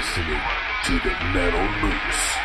listening to the Metal Moose.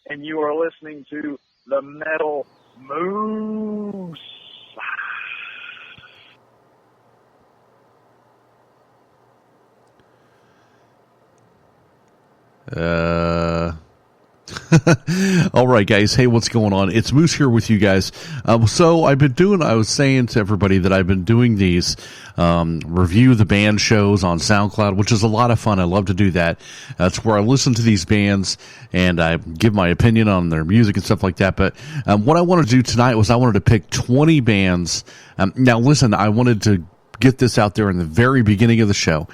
And you are listening to the Metal Moose. All right, guys. Hey, what's going on? It's Moose here with you guys. So I was saying to everybody that I've been doing these review the band shows on SoundCloud, which is a lot of fun. I love to do that. That's where I listen to these bands and I give my opinion on their music and stuff like that. But what I wanted to do tonight was I wanted to pick 20 bands. Now, listen, I wanted to get this out there in the very beginning of the show.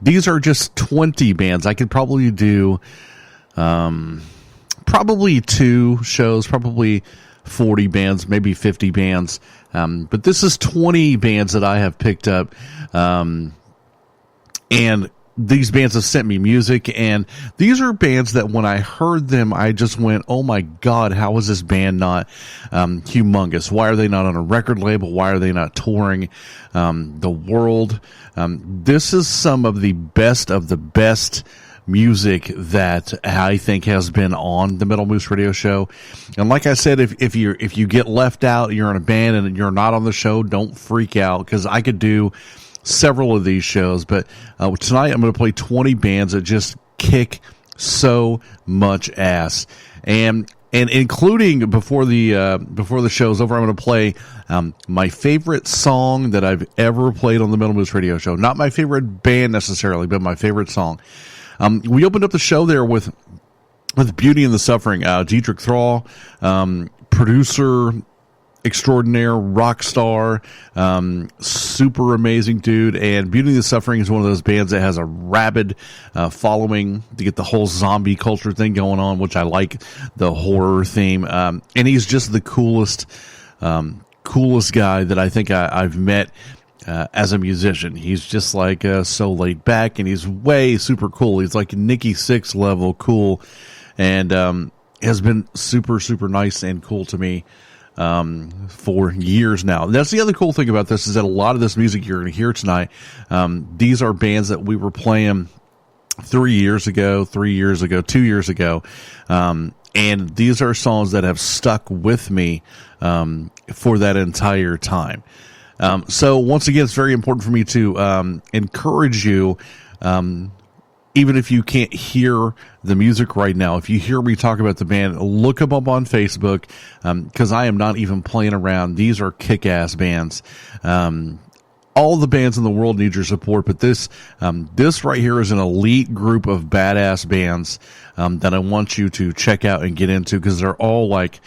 These are just 20 bands. I could probably do probably 2 shows, probably 40 bands, maybe 50 bands. But this is 20 bands that I have picked up. And these bands have sent me music, and these are bands that when I heard them, I just went, oh my God, how is this band not humongous? Why are they not on a record label? Why are they not touring the world? This is some of the best music that I think has been on the Metal Moose Radio Show. And like I said, if you get left out, you're in a band and you're not on the show, don't freak out, because I could do several of these shows. But tonight I'm going to play 20 bands that just kick so much ass, and including before the show's over, I'm going to play my favorite song that I've ever played on the Metal Moose Radio Show. Not my favorite band necessarily, but my favorite song. We opened up the show there with Beauty and the Suffering. Dietrich Thrall, producer extraordinaire, rock star, super amazing dude. And Beauty and the Suffering is one of those bands that has a rabid following to get the whole zombie culture thing going on, which I like, the horror theme. And he's just the coolest guy that I think I've met as a musician. He's just like so laid back, and he's way super cool. He's like Nikki Sixx level cool, and has been super, super nice and cool to me for years now. And that's the other cool thing about this, is that a lot of this music you're going to hear tonight, these are bands that we were playing 3 years ago, 2 years ago. And these are songs that have stuck with me for that entire time. So once again, it's very important for me to encourage you, even if you can't hear the music right now, if you hear me talk about the band, look them up on Facebook, because I am not even playing around. These are kick-ass bands. All the bands in the world need your support, but this right here is an elite group of badass bands that I want you to check out and get into, because they're all like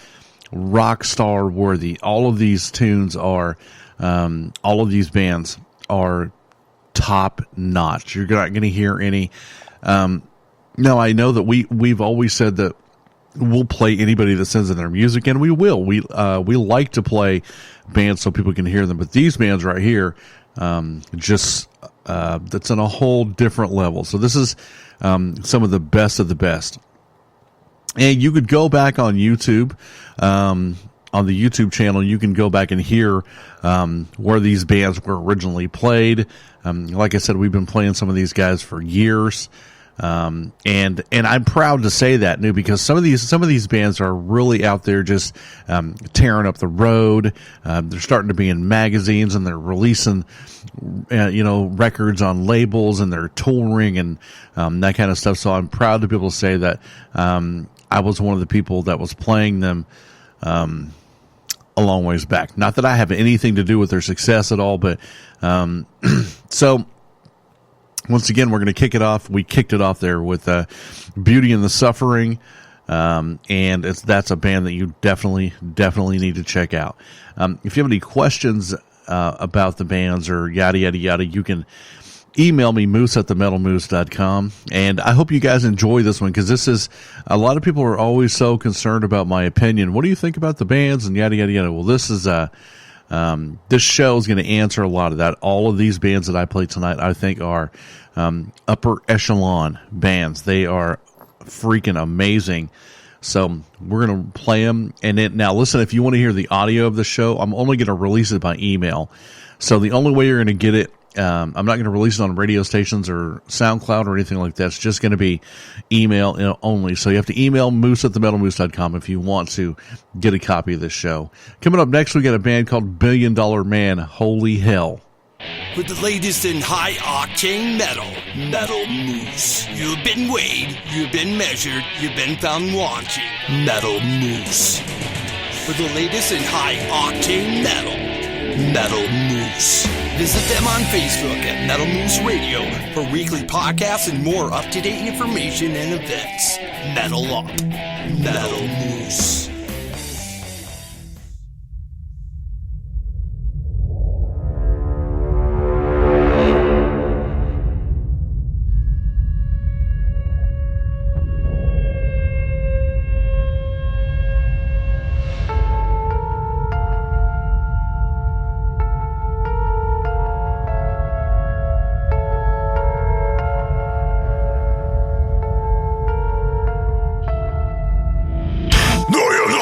rock star worthy. All of these tunes are, all of these bands are top notch. You're not going to hear any. No, I know that we've always said that we'll play anybody that sends in their music, and we will. We like to play bands so people can hear them, but these bands right here, that's on a whole different level. So this is some of the best. And you could go back on YouTube, on the YouTube channel, you can go back and hear where these bands were originally played. Like I said, we've been playing some of these guys for years. And I'm proud to say that, new, because some of these bands are really out there just tearing up the road. They're starting to be in magazines, and they're releasing records on labels, and they're touring and that kind of stuff. So I'm proud to be able to say that I was one of the people that was playing them a long ways back. Not that I have anything to do with their success at all, but so once again, we're going to kick it off. We kicked it off there with Beauty and the Suffering, and that's a band that you definitely need to check out. If you have any questions about the bands or yada, yada, yada, you can email me, moose@themetalmoose.com. And I hope you guys enjoy this one, because this is, a lot of people are always so concerned about my opinion. What do you think about the bands and yada, yada, yada? Well, this is this show is going to answer a lot of that. All of these bands that I play tonight, I think, are upper echelon bands. They are freaking amazing. So we're going to play them. And now listen, if you want to hear the audio of the show, I'm only going to release it by email. So the only way you're going to get it, I'm not going to release it on radio stations or SoundCloud or anything like that. It's just going to be email only. So you have to email moose@themetalmoose.com if you want to get a copy of this show. Coming up next, we got a band called $1 Billion Man. Holy hell. With the latest in high-octane Metal Moose. You've been weighed, you've been measured, you've been found wanting. Metal Moose. With the latest in high-octane Metal Moose. Visit them on Facebook at Metal Moose Radio for weekly podcasts and more up-to-date information and events. Metal Up. Metal Moose. Do you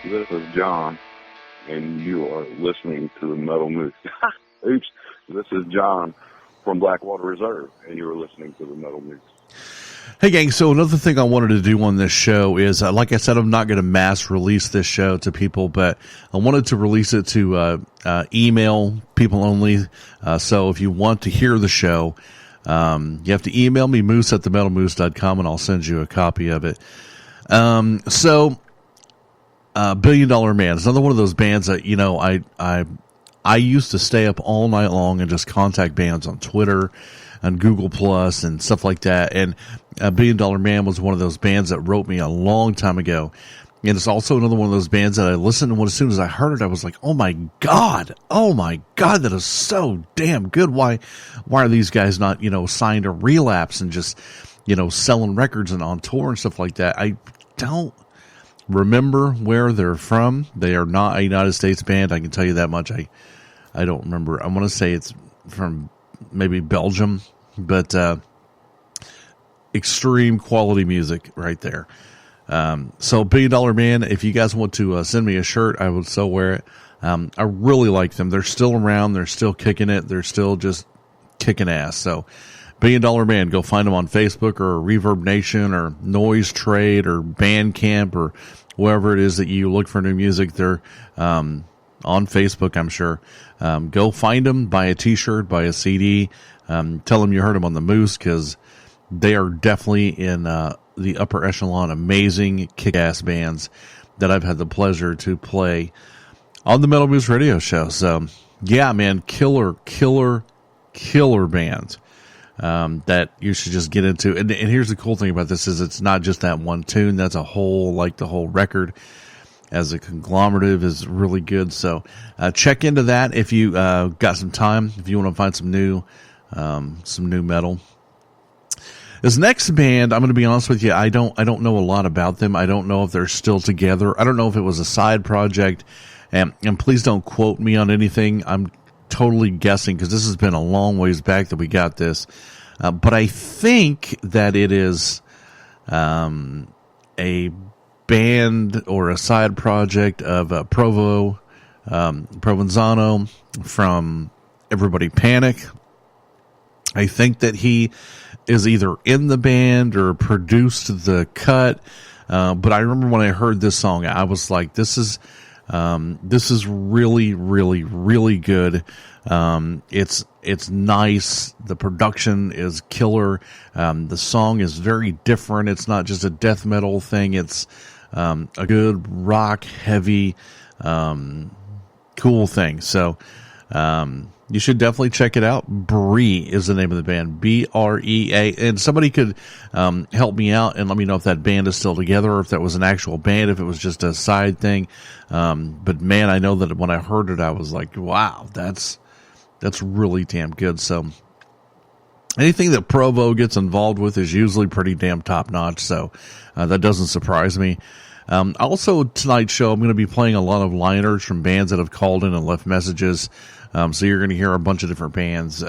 This is John, and you are listening to the Metal Moose. Oops. This is John from Blackwater Reserve, and you are listening to the Metal Moose. Hey, gang, so another thing I wanted to do on this show is, like I said, I'm not going to mass release this show to people, but I wanted to release it to email people only. So if you want to hear the show, you have to email me, moose@themetalmoose.com, and I'll send you a copy of it. Billion Dollar Man is another one of those bands that, you know, I used to stay up all night long and just contact bands on Twitter and Google Plus and stuff like that. And Billion Dollar Man was one of those bands that wrote me a long time ago. And it's also another one of those bands that I listened to, and as soon as I heard it, I was like, oh my God, that is so damn good. Why are these guys not, you know, signed to Relapse and just, you know, selling records and on tour and stuff like that? I don't remember where they're from. They are not a United States band. I can tell you that much. I don't remember. I want to say it's from maybe Belgium, but extreme quality music right there. So Billion Dollar Man, if you guys want to send me a shirt, I would so wear it. I really like them. They're still around. They're still kicking it. They're still just kicking ass. So Billion Dollar Man, go find them on Facebook or Reverb Nation or Noise Trade or Bandcamp or wherever it is that you look for new music. They're on Facebook, I'm sure. Go find them, buy a t-shirt, buy a CD. Tell them you heard them on the Moose, because they are definitely in the upper echelon, amazing kick-ass bands that I've had the pleasure to play on the Metal Moose radio show. So, yeah, man, killer bands that you should just get into. And here's the cool thing about this is it's not just that one tune. That's a whole, like the whole record as a conglomerative is really good. So check into that if you got some time, if you want to find some new metal. This next band, I'm going to be honest with you, I don't know a lot about them. I don't know if they're still together. I don't know if it was a side project. And please don't quote me on anything. I'm totally guessing, because this has been a long ways back that we got this. But I think that it is a band or a side project of Provenzano from Everybody Panic. I think that he is either in the band or produced the cut. But I remember when I heard this song, I was like, this is really, really, really good. It's nice. The production is killer. The song is very different. It's not just a death metal thing. It's a good rock heavy, cool thing. So, you should definitely check it out. Bree is the name of the band. B-R-E-A. And somebody could help me out and let me know if that band is still together, or if that was an actual band, if it was just a side thing. But man, I know that when I heard it, I was like, wow, that's really damn good. So anything that Provo gets involved with is usually pretty damn top notch. So that doesn't surprise me. Also, tonight's show, I'm going to be playing a lot of liners from bands that have called in and left messages. So you're going to hear a bunch of different bands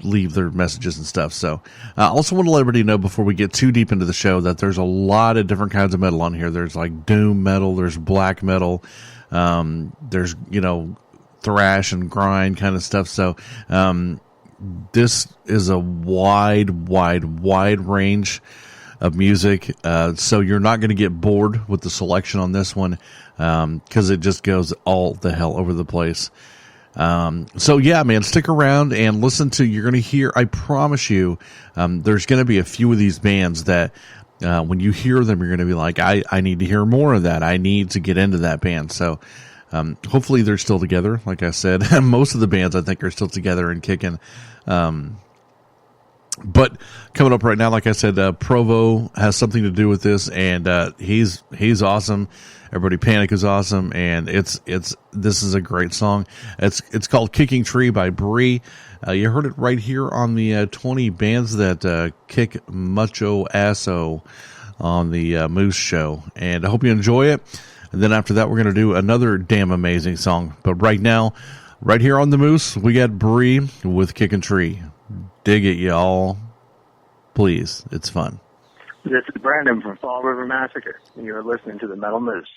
leave their messages and stuff. So I also want to let everybody know before we get too deep into the show that there's a lot of different kinds of metal on here. There's like doom metal, there's black metal, there's, you know, thrash and grind kind of stuff. So this is a wide range of music. So you're not going to get bored with the selection on this one, because it just goes all the hell over the place. So yeah, man, stick around and listen to, you're going to hear, I promise you, there's going to be a few of these bands that, when you hear them, you're going to be like, I need to hear more of that. I need to get into that band. So, hopefully they're still together. Like I said, most of the bands I think are still together and kicking. But coming up right now, like I said, Provo has something to do with this, and he's awesome. Everybody Panic is awesome, and this is a great song. It's called Kicking Tree by Bree. You heard it right here on the 20 bands that kick mucho asso on the Moose Show, and I hope you enjoy it. And then after that, we're going to do another damn amazing song. But right now, right here on the Moose, we got Bree with Kicking Tree. Dig it, y'all. Please. It's fun. This is Brandon from Fall River Massacre, and you're listening to the Metal Moose.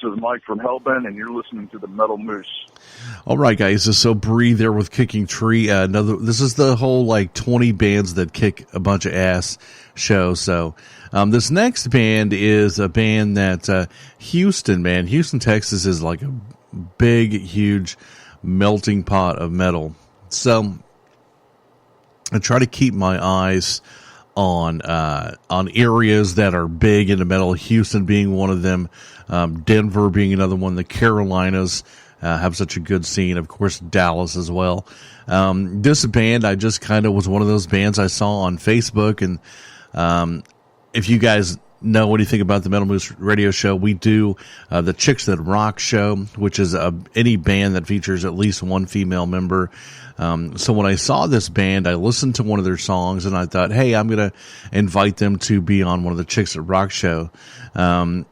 This is Mike from Hellbent, and you're listening to the Metal Moose. All right, guys. So Bree there with Kicking Tree. This is the whole 20 bands that kick a bunch of ass show. So this next band is a band that Houston, Texas is like a big, huge melting pot of metal. So I try to keep my eyes on areas that are big into metal. Houston being one of them, Denver being another one. The Carolinas have such a good scene. Of course, Dallas as well. This band, I just kind of was one of those bands I saw on Facebook. And if you guys know anything about the Metal Moose radio show, we do the Chicks That Rock show, which is any band that features at least one female member. So when I saw this band, I listened to one of their songs and I thought, hey, I'm going to invite them to be on one of the Chicks That Rock show. And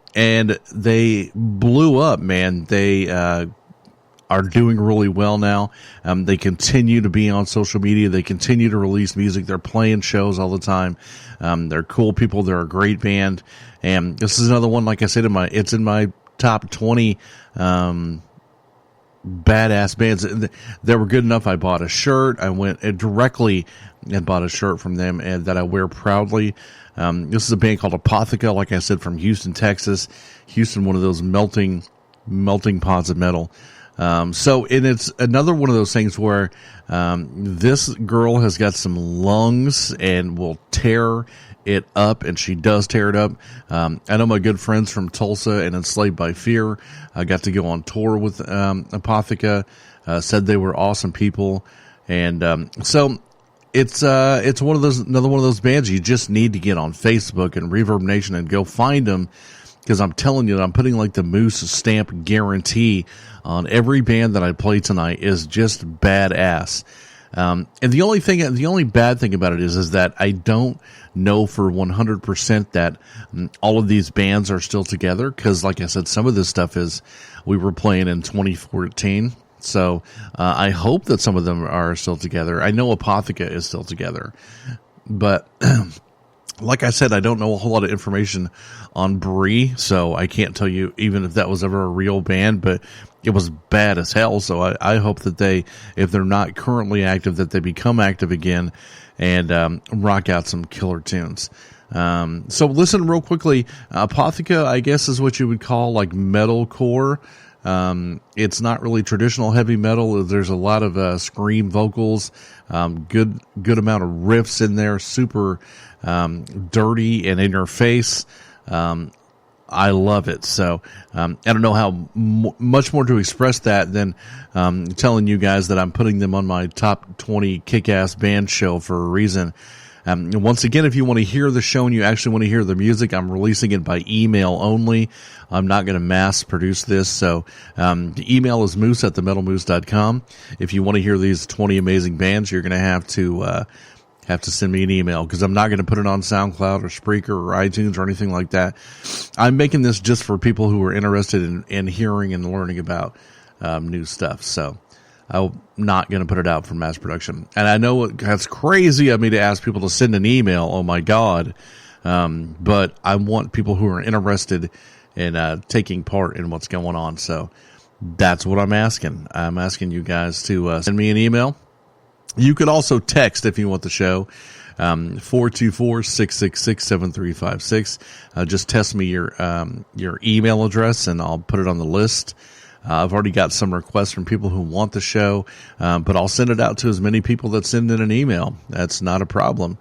they blew up, man. They are doing really well now. They continue to be on social media. They continue to release music. They're playing shows all the time. They're cool people. They're a great band. And this is another one, like I said, it's in my top 20, badass bands. They were good enough. I bought a shirt. I went directly and bought a shirt from them and that I wear proudly. This is a band called Apotheca, like I said, from Houston, Texas. Houston, one of those melting pots of metal. So it's another one of those things where this girl has got some lungs and will tear it up, and she does tear it up. I know my good friends from Tulsa and Enslaved by Fear. I got to go on tour with Apotheca. Said they were awesome people, and so it's another one of those bands you just need to get on Facebook and Reverb Nation and go find them. Because I'm telling you, I'm putting the Moose stamp guarantee on every band that I play tonight is just badass. And the only bad thing about it is that I don't know for 100% that all of these bands are still together. Because, like I said, some of this stuff we were playing in 2014. So I hope that some of them are still together. I know Apotheca is still together, but. Like I said, I don't know a whole lot of information on Bree, so I can't tell you even if that was ever a real band, but it was bad as hell. So I hope that if they're not currently active, that they become active again and rock out some killer tunes. So listen real quickly. Apotheca, I guess, is what you would call metalcore. It's not really traditional heavy metal. There's a lot of scream vocals, good amount of riffs in there, super dirty and in your face. I love it. So I don't know how much more to express that than telling you guys that I'm putting them on my top 20 kick-ass band show for a reason. Once again, if you want to hear the show and you actually want to hear the music, I'm releasing it by email only. I'm not going to mass produce this. So the email is moose@themetalmoose.com. If you want to hear these 20 amazing bands, you're going to have to send me an email because I'm not going to put it on SoundCloud or Spreaker or iTunes or anything like that. I'm making this just for people who are interested in hearing and learning about new stuff. So I'm not going to put it out for mass production. And I know that's crazy of me to ask people to send an email. Oh, my God. But I want people who are interested in taking part in what's going on. So that's what I'm asking. I'm asking you guys to send me an email. You could also text if you want the show, 424-666-7356. Just text me your email address, and I'll put it on the list. I've already got some requests from people who want the show, but I'll send it out to as many people that send in an email. That's not a problem,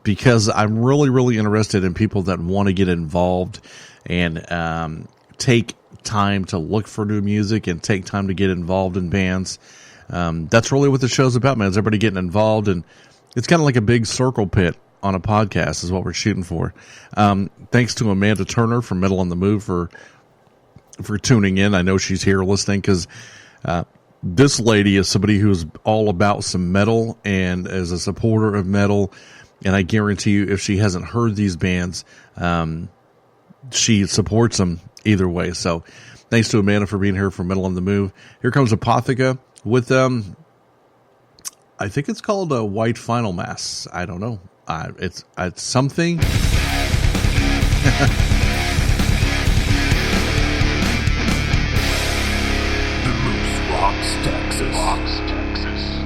because I'm really, really interested in people that want to get involved and take time to look for new music and take time to get involved in bands. That's really what the show's about, man. Is everybody getting involved, and it's kind of like a big circle pit on a podcast is what we're shooting for. Thanks to Amanda Turner from Metal on the Move for tuning in. I know she's here listening because this lady is somebody who's all about some metal and is a supporter of metal. And I guarantee you, if she hasn't heard these bands, she supports them either way. So thanks to Amanda for being here for Metal on the Move. Here comes Apotheca with I think it's called a White Final Mass. I don't know. It's something. Fox, Texas. Fox, Texas.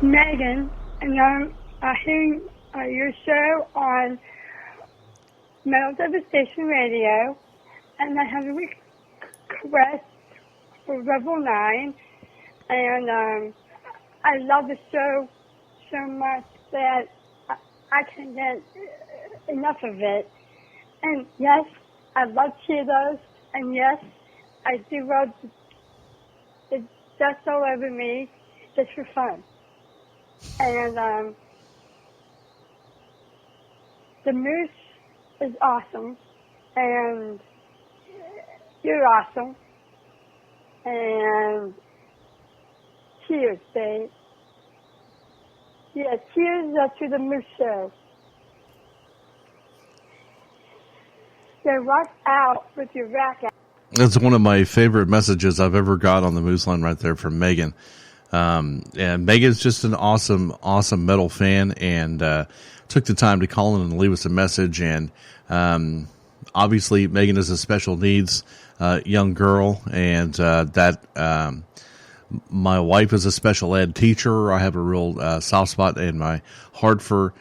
Megan, and I'm hearing your show on Metal Devastation Radio, and I have a request for Level 9, and I love the show so much that I can't get enough of it. And yes, I love Cheetos, and yes, I do love the Dust All Over Me just for fun. And the Moose is awesome, and you're awesome, and cheers, babe. Yeah, cheers to the Moose Show. So rock out with your rack out. That's one of my favorite messages I've ever got on the Moose Line right there from Megan. And Megan's just an awesome metal fan, and took the time to call in and leave us a message. And obviously Megan is a special needs young girl, and my wife is a special ed teacher. I have a real soft spot in my heart for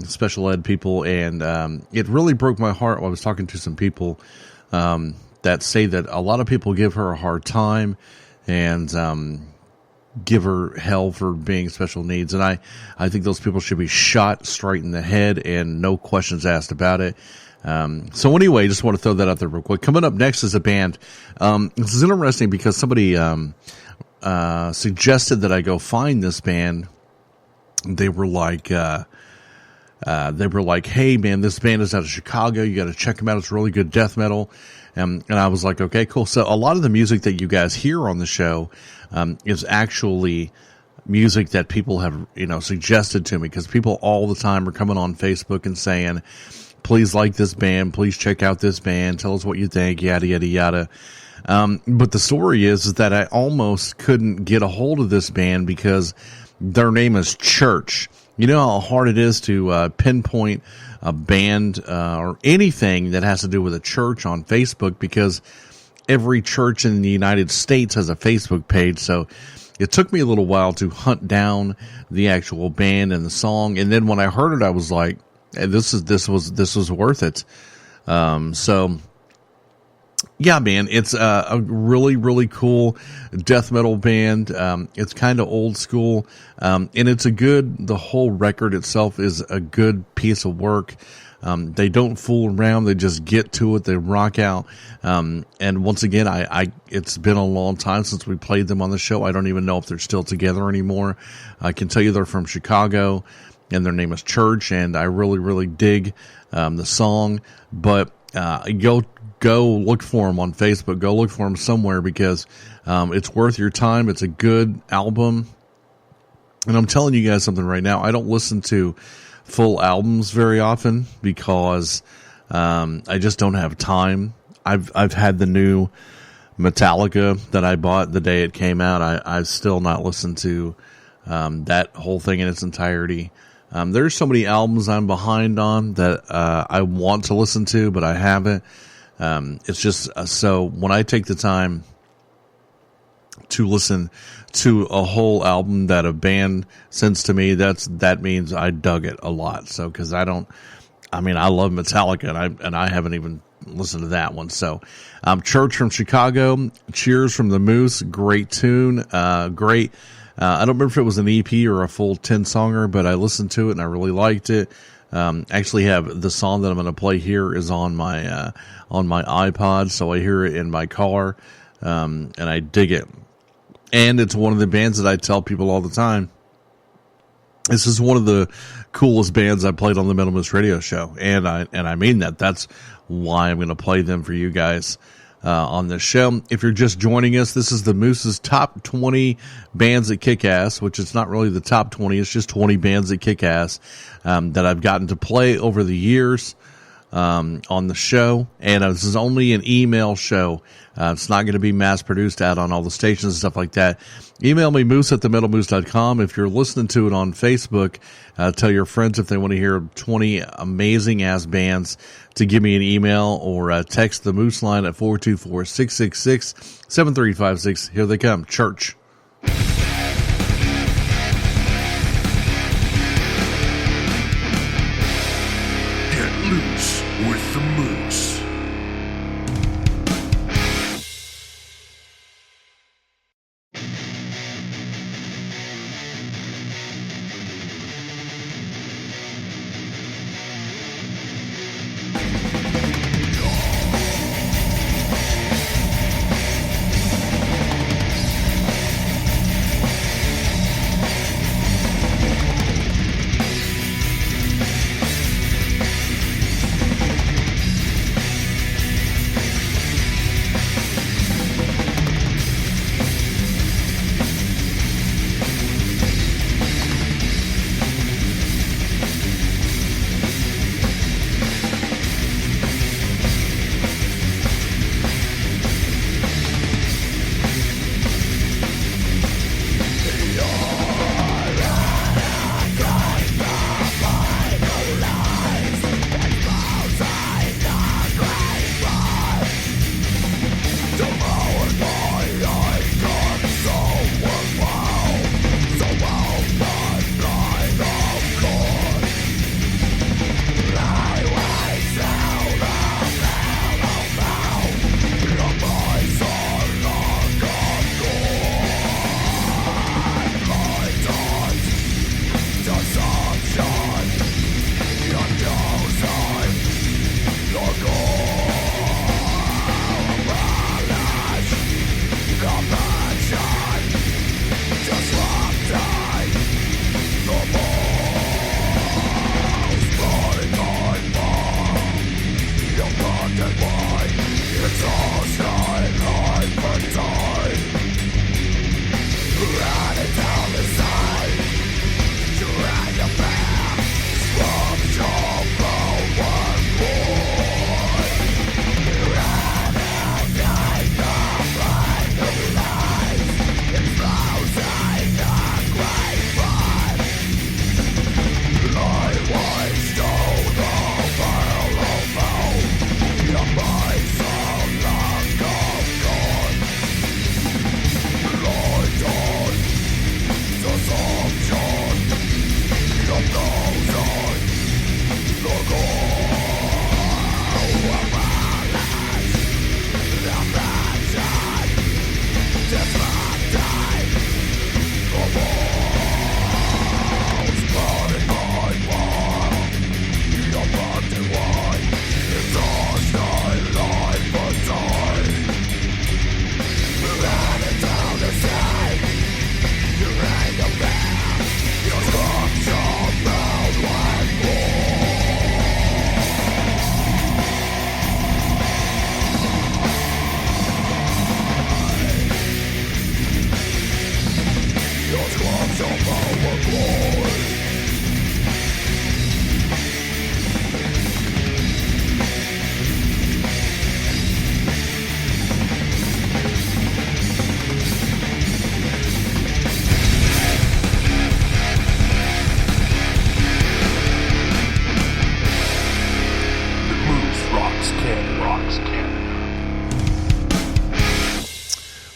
special ed people, and it really broke my heart. I was talking to some people that say that a lot of people give her a hard time and give her hell for being special needs. And I think those people should be shot straight in the head and no questions asked about it. So anyway, just want to throw that out there real quick. Coming up next is a band. This is interesting because somebody suggested that I go find this band. They were like, hey man, this band is out of Chicago. You got to check them out. It's really good death metal. And I was like, okay, cool. So a lot of the music that you guys hear on the show, is actually music that people have, suggested to me, because people all the time are coming on Facebook and saying, please like this band, please check out this band, tell us what you think, yada, yada, yada. But the story is that I almost couldn't get a hold of this band because their name is Church. You know how hard it is to pinpoint a band or anything that has to do with a church on Facebook, because every church in the United States has a Facebook page. So it took me a little while to hunt down the actual band and the song. And then when I heard it, I was like, hey, this was worth it. So yeah, man, it's a really, really cool death metal band. It's kind of old school. And the whole record itself is a good piece of work. They don't fool around. They just get to it. They rock out. And once again, it's been a long time since we played them on the show. I don't even know if they're still together anymore. I can tell you they're from Chicago, and their name is Church, and I really, really dig the song. But go look for them on Facebook. Go look for them somewhere, because it's worth your time. It's a good album. And I'm telling you guys something right now. I don't listen to full albums very often because I just don't have time. I've had the new Metallica that I bought the day it came out. I've still not listened to that whole thing in its entirety. There's so many albums I'm behind on that I want to listen to, but I haven't. It's just so when I take the time to listen to a whole album that a band sends to me, that means I dug it a lot. So, cause I love Metallica, and I haven't even listened to that one. So, Church from Chicago, Cheers from the Moose, great tune, great. I don't remember if it was an EP or a full 10-songer, but I listened to it and I really liked it. Actually have the song that I'm going to play here is on my iPod, so I hear it in my car, and I dig it. And it's one of the bands that I tell people all the time, this is one of the coolest bands I played on the Metal Moose Radio Show, and I mean that. That's why I'm going to play them for you guys on this show. If you're just joining us, this is the Moose's top 20 bands that kick ass, which it's not really the top 20, it's just 20 bands that kick ass that I've gotten to play over the years on the show. And this is only an email show. It's not going to be mass produced out on all the stations and stuff like that. Email me, moose@themetalmoose.com. If you're listening to it on Facebook, tell your friends if they want to hear 20 amazing ass bands to give me an email, or text the Moose line at 424-666-7356. Here they come. Church. Get loose with the Moose.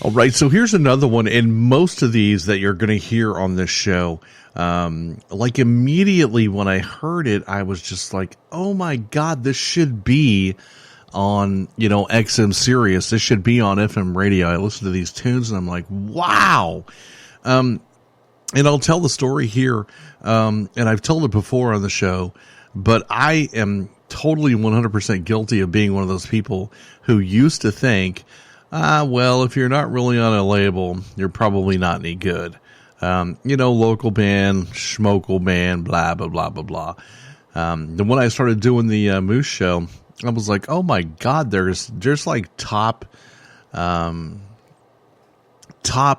All right, so here's another one, and most of these that you're going to hear on this show, like immediately when I heard it, I was just like, oh my God, this should be on, XM Sirius. This should be on FM radio. I listen to these tunes and I'm like, wow. And I'll tell the story here, and I've told it before on the show, but I am totally 100% guilty of being one of those people who used to think, well, if you're not really on a label, you're probably not any good. Local band, schmokel band, blah, blah, blah, blah, blah. Then when I started doing the Moose Show, I was like, oh my God, there's like top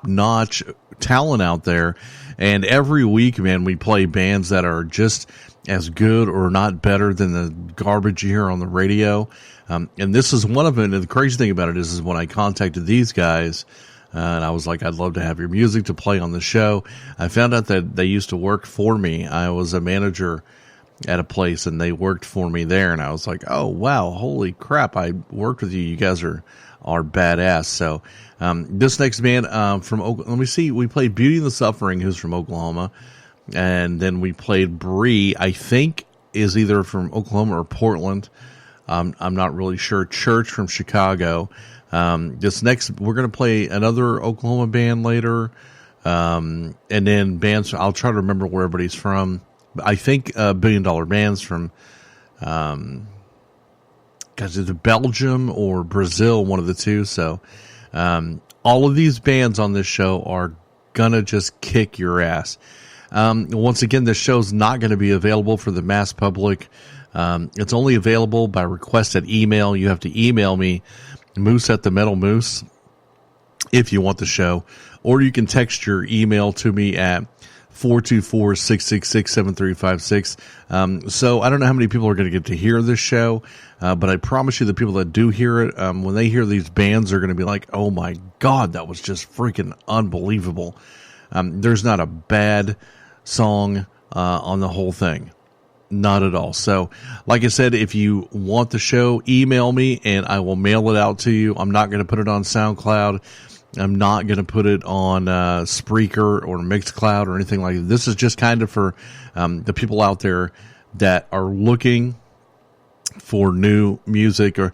notch talent out there. And every week, man, we play bands that are just as good or not better than the garbage you hear on the radio. And this is one of them. And the crazy thing about it is when I contacted these guys, and I was like, I'd love to have your music to play on the show. I found out that they used to work for me. I was a manager at a place and they worked for me there. And I was like, oh, wow, holy crap. I worked with you. You guys are badass. So, this next band, from Oklahoma, let me see. We played Beauty and the Suffering, who's from Oklahoma. And then we played Bree, I think is either from Oklahoma or Portland. I'm not really sure. Church from Chicago. This next, we're going to play another Oklahoma band later. And then bands, I'll try to remember where everybody's from. I think, $1 Billion Bands from, guys, either Belgium or Brazil, one of the two. So, all of these bands on this show are going to just kick your ass. Once again, this show's not going to be available for the mass public. It's only available by request at email. You have to email me, moose@themetalmoose, if you want the show, or you can text your email to me at 424-666-7356. So I don't know how many people are going to get to hear this show, but I promise you the people that do hear it, when they hear these bands, are going to be like, oh my God, that was just freaking unbelievable. There's not a bad song on the whole thing. Not at all. So, like I said, if you want the show, email me and I will mail it out to you. I'm not going to put it on SoundCloud. I'm not going to put it on Spreaker or Mixcloud or anything like that. This is just kind of for the people out there that are looking for new music, or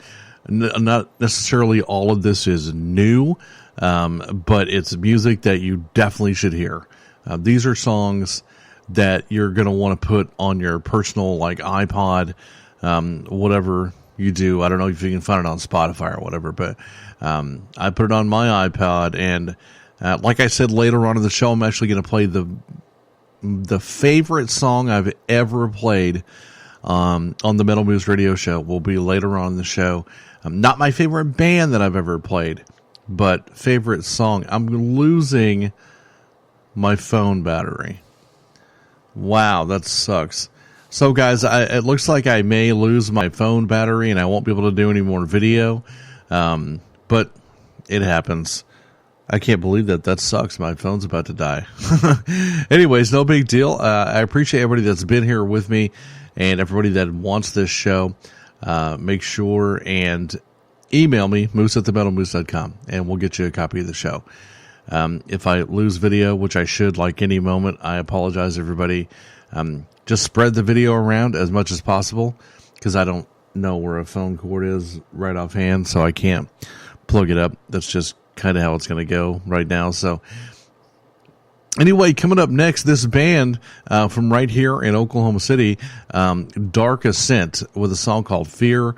not necessarily all of this is new, but it's music that you definitely should hear. These are songs that you're going to want to put on your personal, like, iPod, whatever you do. I don't know if you can find it on Spotify or whatever, but I put it on my iPod, and like I said, later on in the show, I'm actually going to play the favorite song I've ever played on the Metal Moose radio show. Will be later on in the show. Not my favorite band that I've ever played, but favorite song. I'm losing my phone battery. Wow, that sucks. So, guys, it looks like I may lose my phone battery and I won't be able to do any more video. But it happens. I can't believe that. That sucks. My phone's about to die. Anyways, no big deal. I appreciate everybody that's been here with me and everybody that wants this show. Make sure and email me, moose@themetalmoose.com, and we'll get you a copy of the show. If I lose video, which I should like any moment, I apologize, everybody. Just spread the video around as much as possible, because I don't know where a phone cord is right offhand, so I can't plug it up. That's just kind of how it's going to go right now. So anyway, coming up next, this band from right here in Oklahoma City, Dark Ascent, with a song called Fear.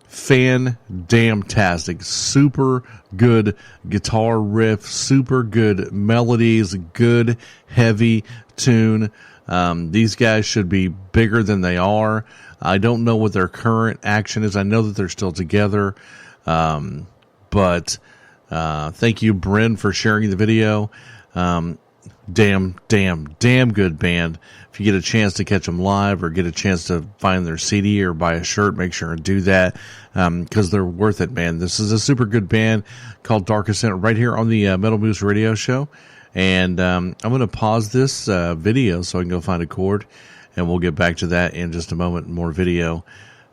Fan-damn-tastic. Super good guitar riff, super good melodies, good heavy tune. These guys should be bigger than they are. I don't know what their current action is. I know that they're still together. But thank you, Bryn, for sharing the video. Damn good band. If you get a chance to catch them live or get a chance to find their CD or buy a shirt, make sure and do that, because they're worth it, man. This is a super good band called Dark Ascent right here on the Metal Moose Radio Show. And I'm going to pause this video so I can go find a chord, and we'll get back to that in just a moment. More video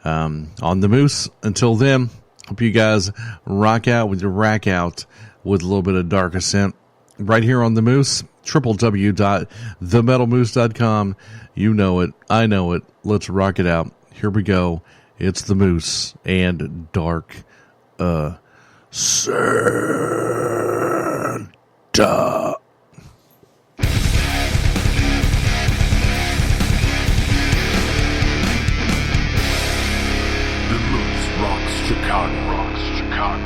on the Moose. Until then, hope you guys rock out with your rack out with a little bit of Dark Ascent right here on the Moose. www.themetalmoose.com. You know it. I know it. Let's rock it out. Here we go. It's the Moose and Dark Santa. The Moose rocks Chicago. Rocks Chicago.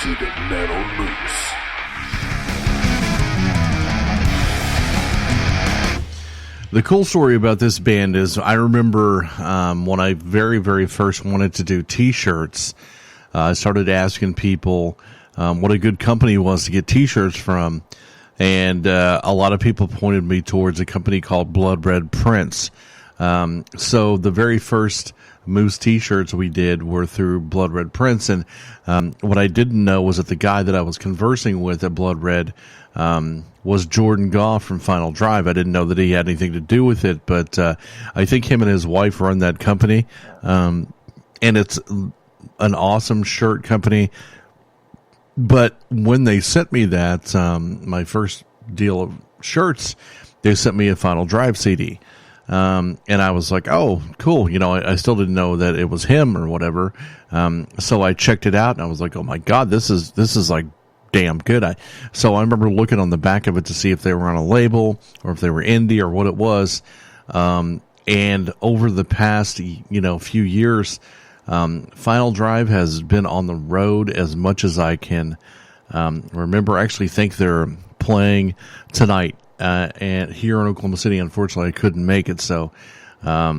to the Metal Moose. The cool story about this band is I remember when I very, very first wanted to do T-shirts, I started asking people what a good company was to get T-shirts from, and a lot of people pointed me towards a company called Blood Red Prints. So the very first Moose T-shirts we did were through Blood Red Prints, and what I didn't know was that the guy that I was conversing with at Blood Red was Jordan Goff from Final Drive. I didn't know that he had anything to do with it, but I think him and his wife run that company, and it's an awesome shirt company. But when they sent me that, my first deal of shirts, they sent me a Final Drive CD. And I was like, oh, cool. You know, I still didn't know that it was him or whatever. So I checked it out and I was like, oh my God, this is like damn good. So I remember looking on the back of it to see if they were on a label or if they were indie or what it was. And over the past, few years, Final Drive has been on the road as much as I can remember. I actually think they're playing tonight and here in Oklahoma City. Unfortunately, I couldn't make it, so I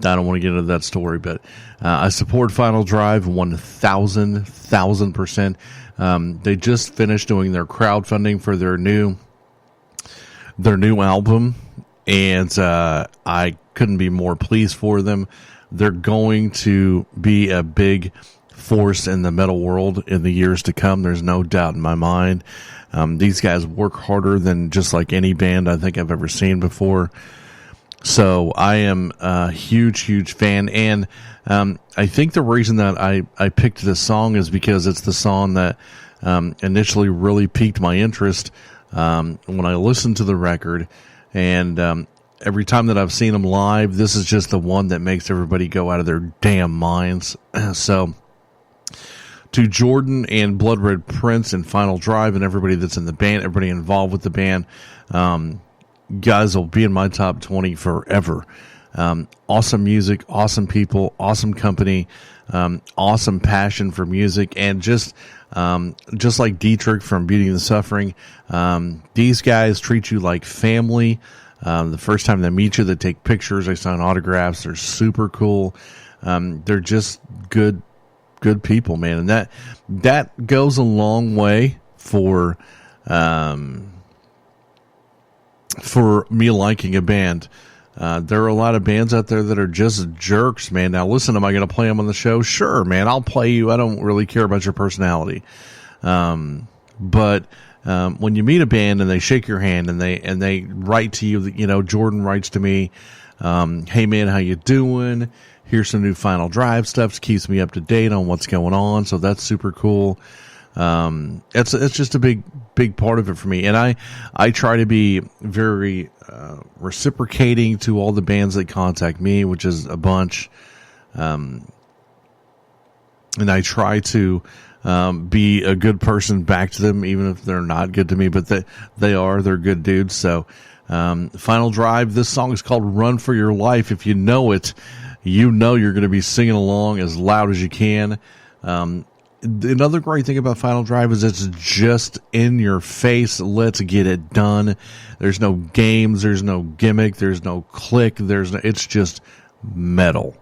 don't want to get into that story. But I support Final Drive 1,000%. They just finished doing their crowdfunding for their new album, and I couldn't be more pleased for them. They're going to be a big force in the metal world in the years to come. There's no doubt in my mind. These guys work harder than just like any band I think I've ever seen before. So I am a huge fan. And I think the reason that I picked this song is because it's the song that initially really piqued my interest when I listened to the record. And every time that I've seen them live, this is just the one that makes everybody go out of their damn minds. So, to Jordan and Blood Red Prince and Final Drive and everybody that's in the band, everybody involved with the band, guys will be in my top 20 forever. Awesome music, awesome people, awesome company, awesome passion for music, and just like Dietrich from Beauty and the Suffering, these guys treat you like family. The first time they meet you, they take pictures, they sign autographs. They're super cool. They're just good people, man. And that goes a long way for me liking a band. There are a lot of bands out there that are just jerks, man. Now listen, am I going to play them on the show? Sure, man. I'll play you. I don't really care about your personality. But when you meet a band and they shake your hand and they write to you, Jordan writes to me, hey man, how you doing? Here's some new Final Drive stuff. Keeps me up to date on what's going on. So that's super cool. It's just a big part of it for me. And I try to be very, reciprocating to all the bands that contact me, which is a bunch. And I try to, be a good person back to them, even if they're not good to me, but they're good dudes. So, Final Drive, this song is called Run for Your Life. If you know it, you're going to be singing along as loud as you can. Another great thing about Final Drive is it's just in your face. Let's get it done. There's no games. There's no gimmick. There's no click. It's just metal.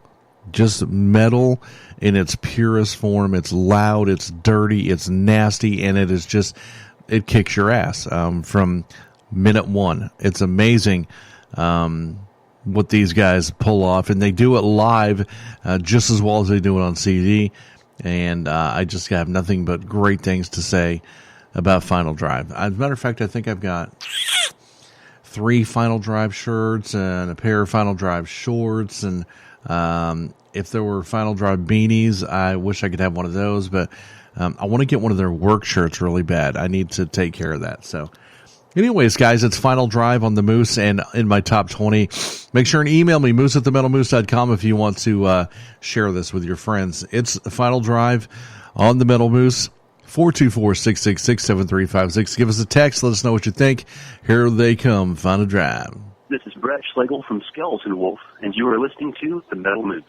Just metal in its purest form. It's loud, it's dirty, it's nasty, and it kicks your ass from minute one. It's amazing what these guys pull off, and they do it live just as well as they do it on CD. And I just have nothing but great things to say about Final Drive. As a matter of fact, I think I've got 3 Final Drive shirts and a pair of Final Drive shorts, and if there were Final Drive beanies, I wish I could have one of those, but I want to get one of their work shirts really bad. I need to take care of that. So anyways, guys, it's Final Drive on the Moose and in my top 20. Make sure and email me, moose@themetalmoose.com, if you want to share this with your friends. It's Final Drive on the Metal Moose, 424-666-7356. Give us a text. Let us know what you think. Here they come, Final Drive. This is Brett Schlegel from Skeleton Wolf, and you are listening to The Metal Moose.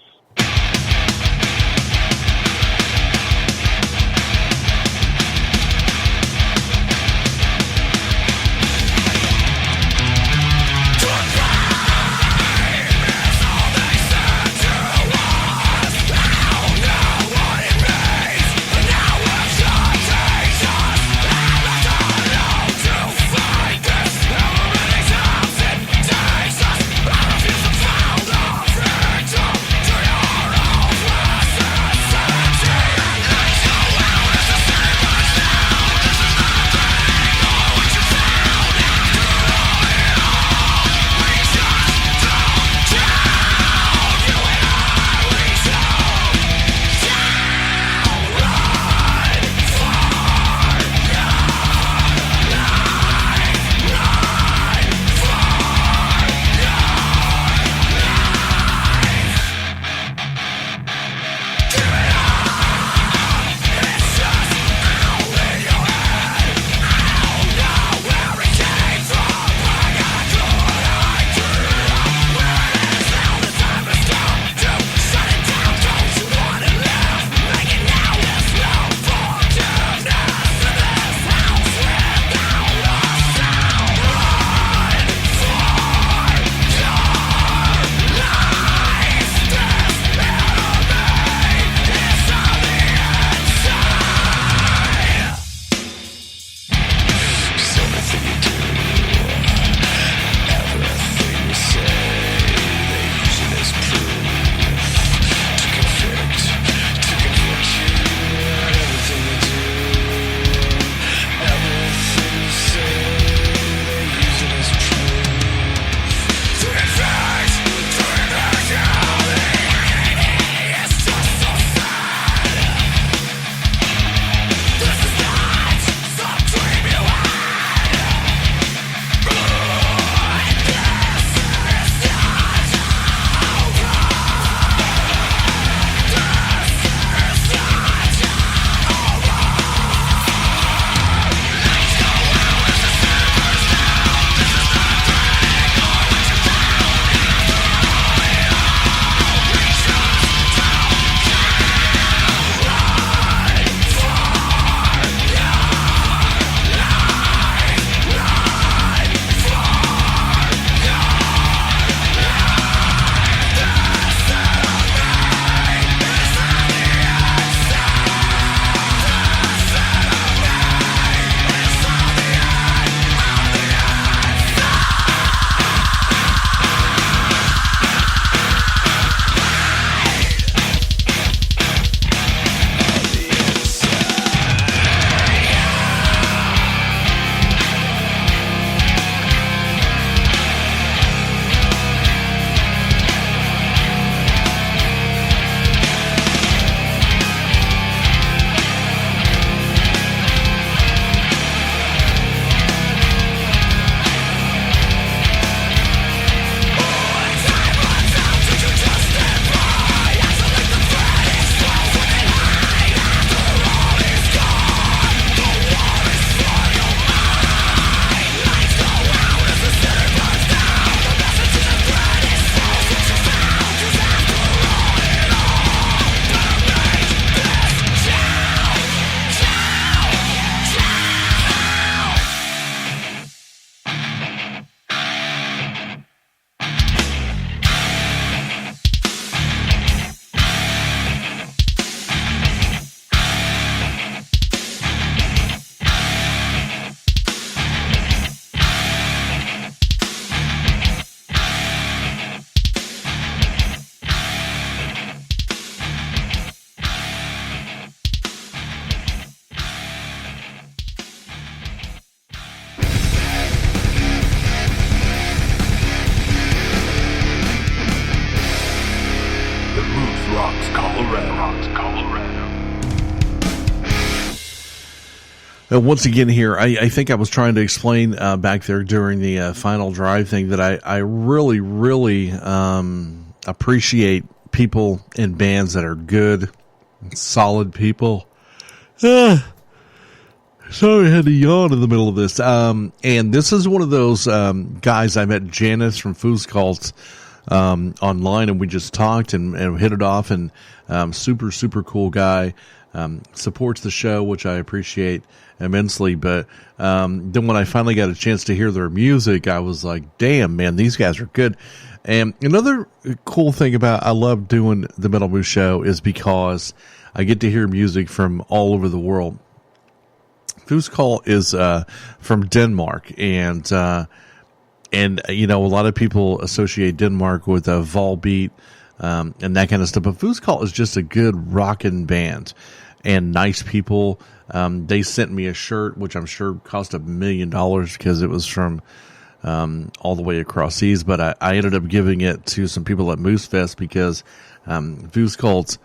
Once again here, I think I was trying to explain back there during the final drive thing that I really, really appreciate people in bands that are good, solid people. Sorry, I had to yawn in the middle of this. And this is one of those guys. I met Janice from Foos Cult online, and we just talked and hit it off. And super, super cool guy. Supports the show, which I appreciate immensely. But then when I finally got a chance to hear their music, I was like, damn, man, these guys are good. And another cool thing about I love doing the Metal Moose Show is because I get to hear music from all over the world. Foos Cult is from Denmark, and you know, a lot of people associate Denmark with a Volbeat and that kind of stuff. But Foos Cult is just a good rockin' band and nice people. They sent me a shirt, which I'm sure cost $1 million because it was from all the way across seas. But I ended up giving it to some people at Moose Fest because Foos Cult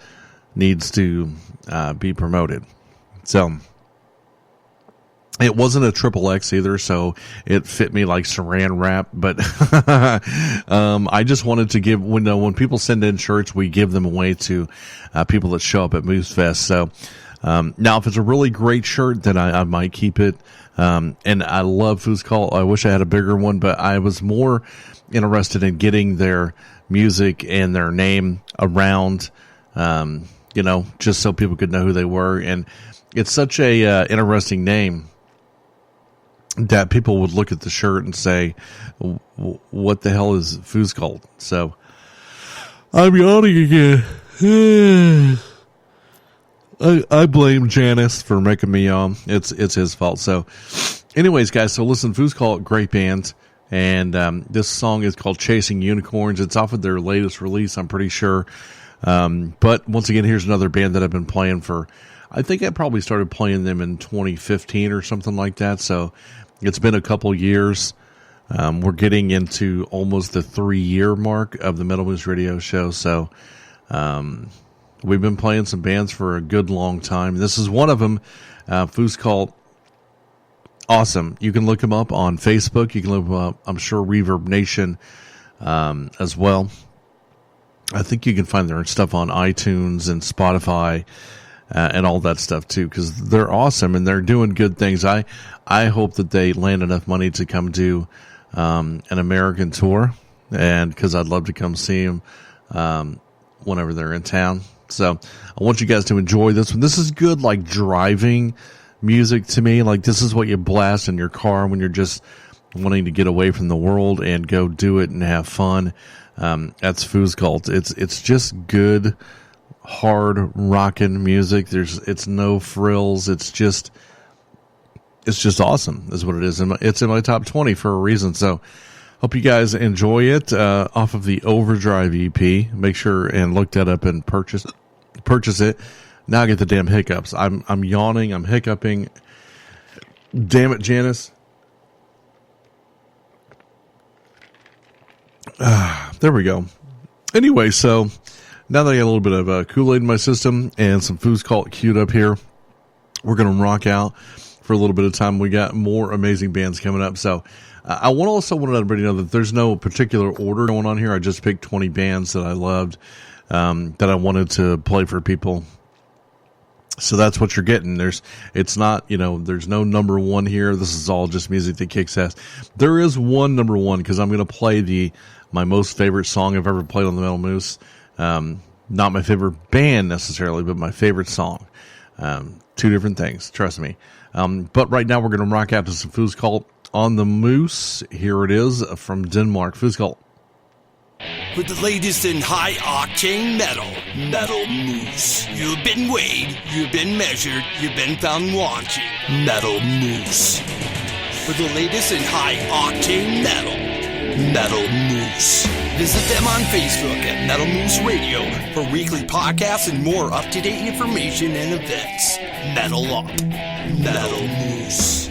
needs to be promoted. So it wasn't a XXX either, so it fit me like saran wrap. But I just wanted to give, when people send in shirts, we give them away to people that show up at Moose Fest. So now, if it's a really great shirt, then I might keep it. And I love Foos Cult. I wish I had a bigger one, but I was more interested in getting their music and their name around, you know, just so people could know who they were. And it's such a interesting name that people would look at the shirt and say, what the hell is Foos Cult? So I'm yawning again. I blame Janice for making me yawn. It's his fault. So anyways, guys, so listen, Foos Cult, great band. And this song is called Chasing Unicorns. It's off of their latest release, I'm pretty sure. But once again, here's another band that I've been playing for, I think I probably started playing them in 2015 or something like that. So it's been a couple years. We're getting into almost the 3-year mark of the Metal Moose Radio Show. So we've been playing some bands for a good long time. This is one of them, Foos Cult. Awesome. You can look them up on Facebook. You can look them up, I'm sure, Reverb Nation as well. I think you can find their stuff on iTunes and Spotify and all that stuff too, because they're awesome and they're doing good things. I hope that they land enough money to come do an American tour, and because I'd love to come see them whenever they're in town. So I want you guys to enjoy this one. This is good, like driving music to me. Like this is what you blast in your car when you're just wanting to get away from the world and go do it and have fun. That's Foos Cult. It's just good, hard rockin' music. It's no frills. It's just awesome is what it is. It's in my top 20 for a reason. So hope you guys enjoy it, off of the Overdrive EP. Make sure and look that up and purchase it. Now I get the damn hiccups. I'm yawning. I'm hiccuping. Damn it, Janice. There we go. Anyway, so now that I got a little bit of Kool-Aid in my system and some Foos Cult queued up here, we're going to rock out for a little bit of time. We got more amazing bands coming up. So I also want everybody to know that there's no particular order going on here. I just picked 20 bands that I loved, that I wanted to play for people. So that's what you're getting. It's not, there's no number one here. This is all just music that kicks ass. There is one number one, because I'm going to play my most favorite song I've ever played on the Metal Moose. Not my favorite band necessarily, but my favorite song. Two different things, trust me. But right now we're going to rock out to some Foos Cult on the Moose. Here it is from Denmark, Foos Cult. With the latest in high-octane Metal Moose. You've been weighed, you've been measured, you've been found wanting. Metal Moose. With the latest in high-octane Metal Moose. Visit them on Facebook at Metal Moose Radio for weekly podcasts and more up-to-date information and events. Metal Up. Metal Moose.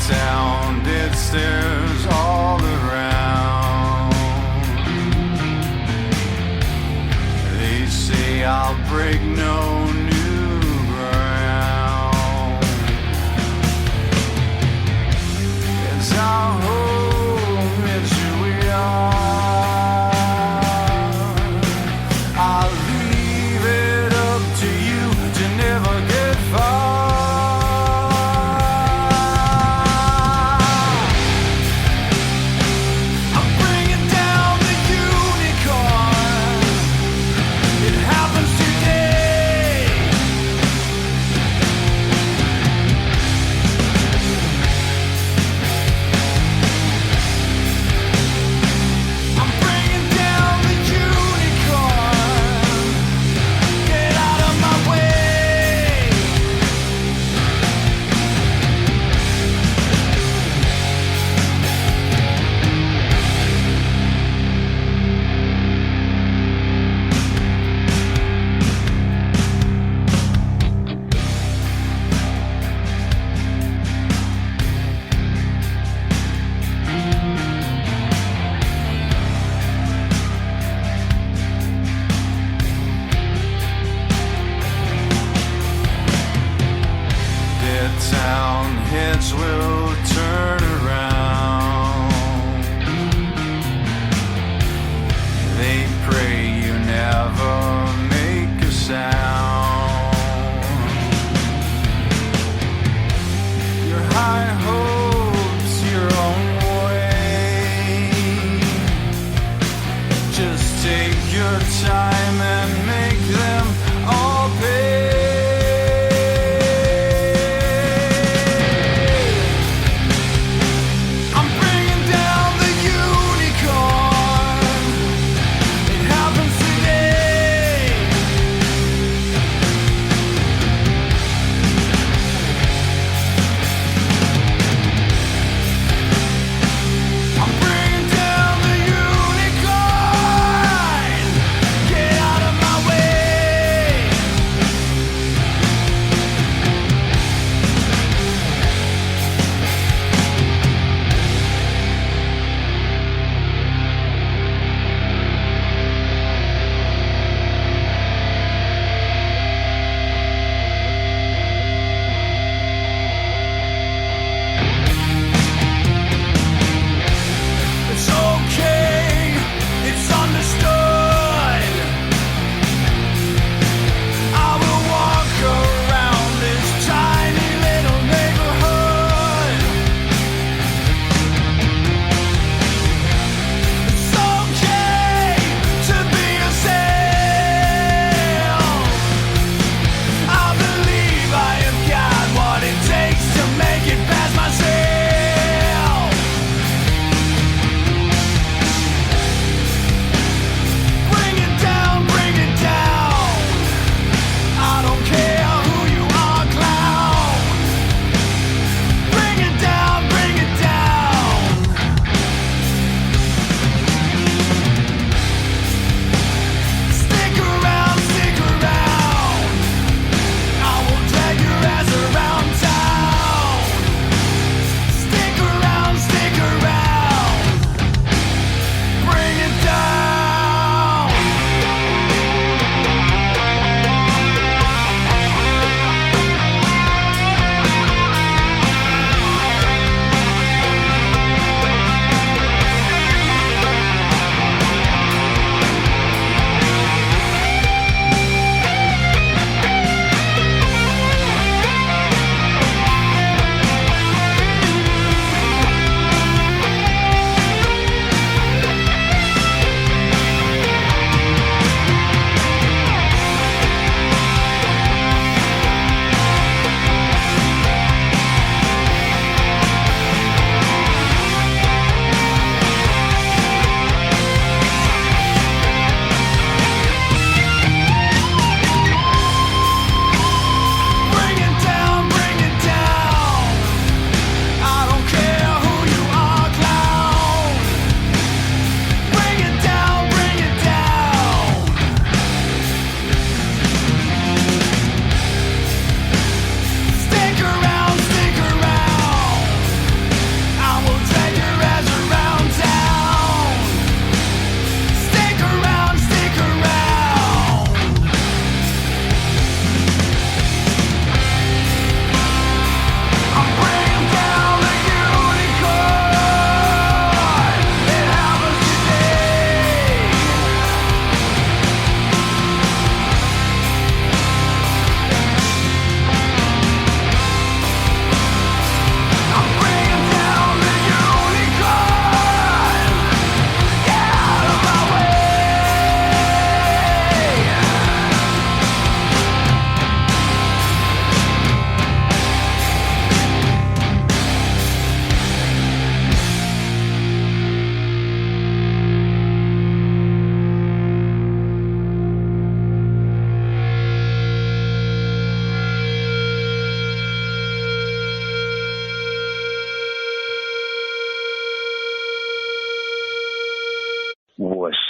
sound, it stirs all around. They say I'll break no new ground. It's our home, it's who we are. I'll leave it up to you to never get far. I'm bringing down the unicorn. It happens today.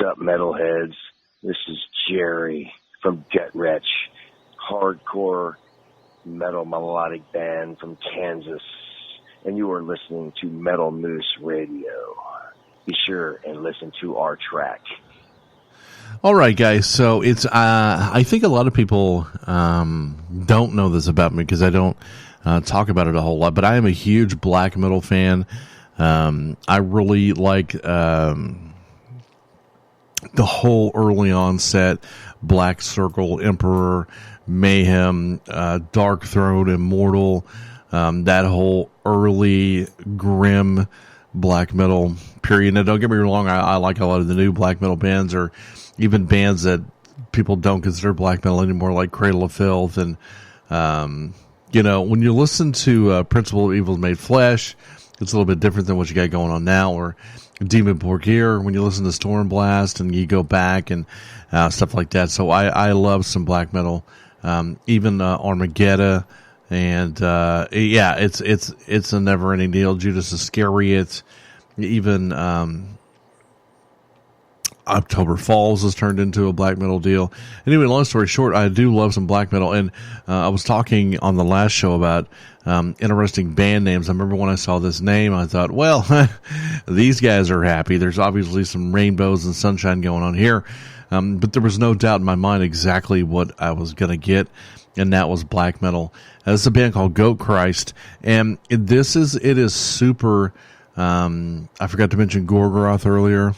up, metalheads? This is Jerry from Get Wretch, hardcore metal melodic band from Kansas, and you are listening to Metal Moose Radio. Be sure and listen to our track. All right, guys. So it's I think a lot of people don't know this about me because I don't talk about it a whole lot. But I am a huge black metal fan. I really like the whole early onset Black Circle, Emperor, Mayhem, Dark Throne, Immortal. That whole early grim black metal period. Now, don't get me wrong. I like a lot of the new black metal bands, or even bands that people don't consider black metal anymore, like Cradle of Filth. And, when you listen to Principle of Evil Made Flesh, it's a little bit different than what you got going on now, or Demon Borgir, when you listen to Stormblast and you go back and stuff like that. So I love some black metal, even Armageddon. And it's a never ending deal. Judas Iscariot, even October Falls has turned into a black metal deal. Anyway, long story short, I do love some black metal, and I was talking on the last show about interesting band names. I remember when I saw this name, I thought, well, these guys are happy. There's obviously some rainbows and sunshine going on here, but there was no doubt in my mind exactly what I was going to get, and that was black metal. This is a band called Goat Christ, and it is super. I forgot to mention Gorgoroth earlier.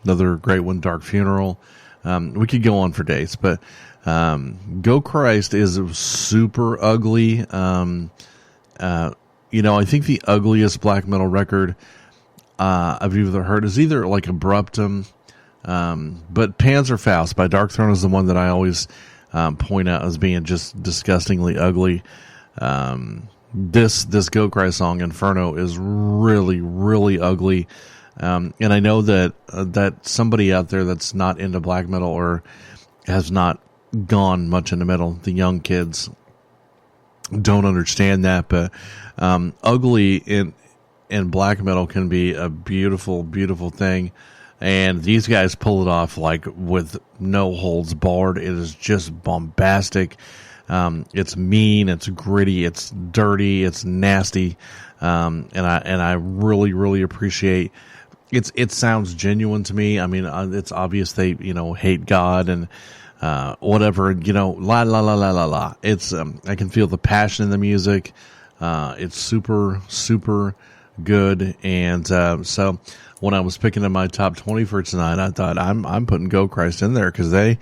Another great one, Dark Funeral. We could go on for days, but Goat Christ is super ugly. I think the ugliest black metal record I've ever heard is either like Abruptum, but Panzerfaust by Dark Throne is the one that I always point out as being just disgustingly ugly. This Goat Christ song, Inferno, is really, really ugly. And I know that somebody out there that's not into black metal or has not gone much into metal, the young kids, don't understand that. But ugly in black metal can be a beautiful, beautiful thing. And these guys pull it off like with no holds barred. It is just bombastic. It's mean, it's gritty, it's dirty, it's nasty. And I really, really appreciate. It sounds genuine to me. I mean, it's obvious they, hate God and, whatever, la, la, la, la, la, la. It's, I can feel the passion in the music. It's super, super good. And, so when I was picking in my top 20 for tonight, I thought I'm putting Goat Christ in there because they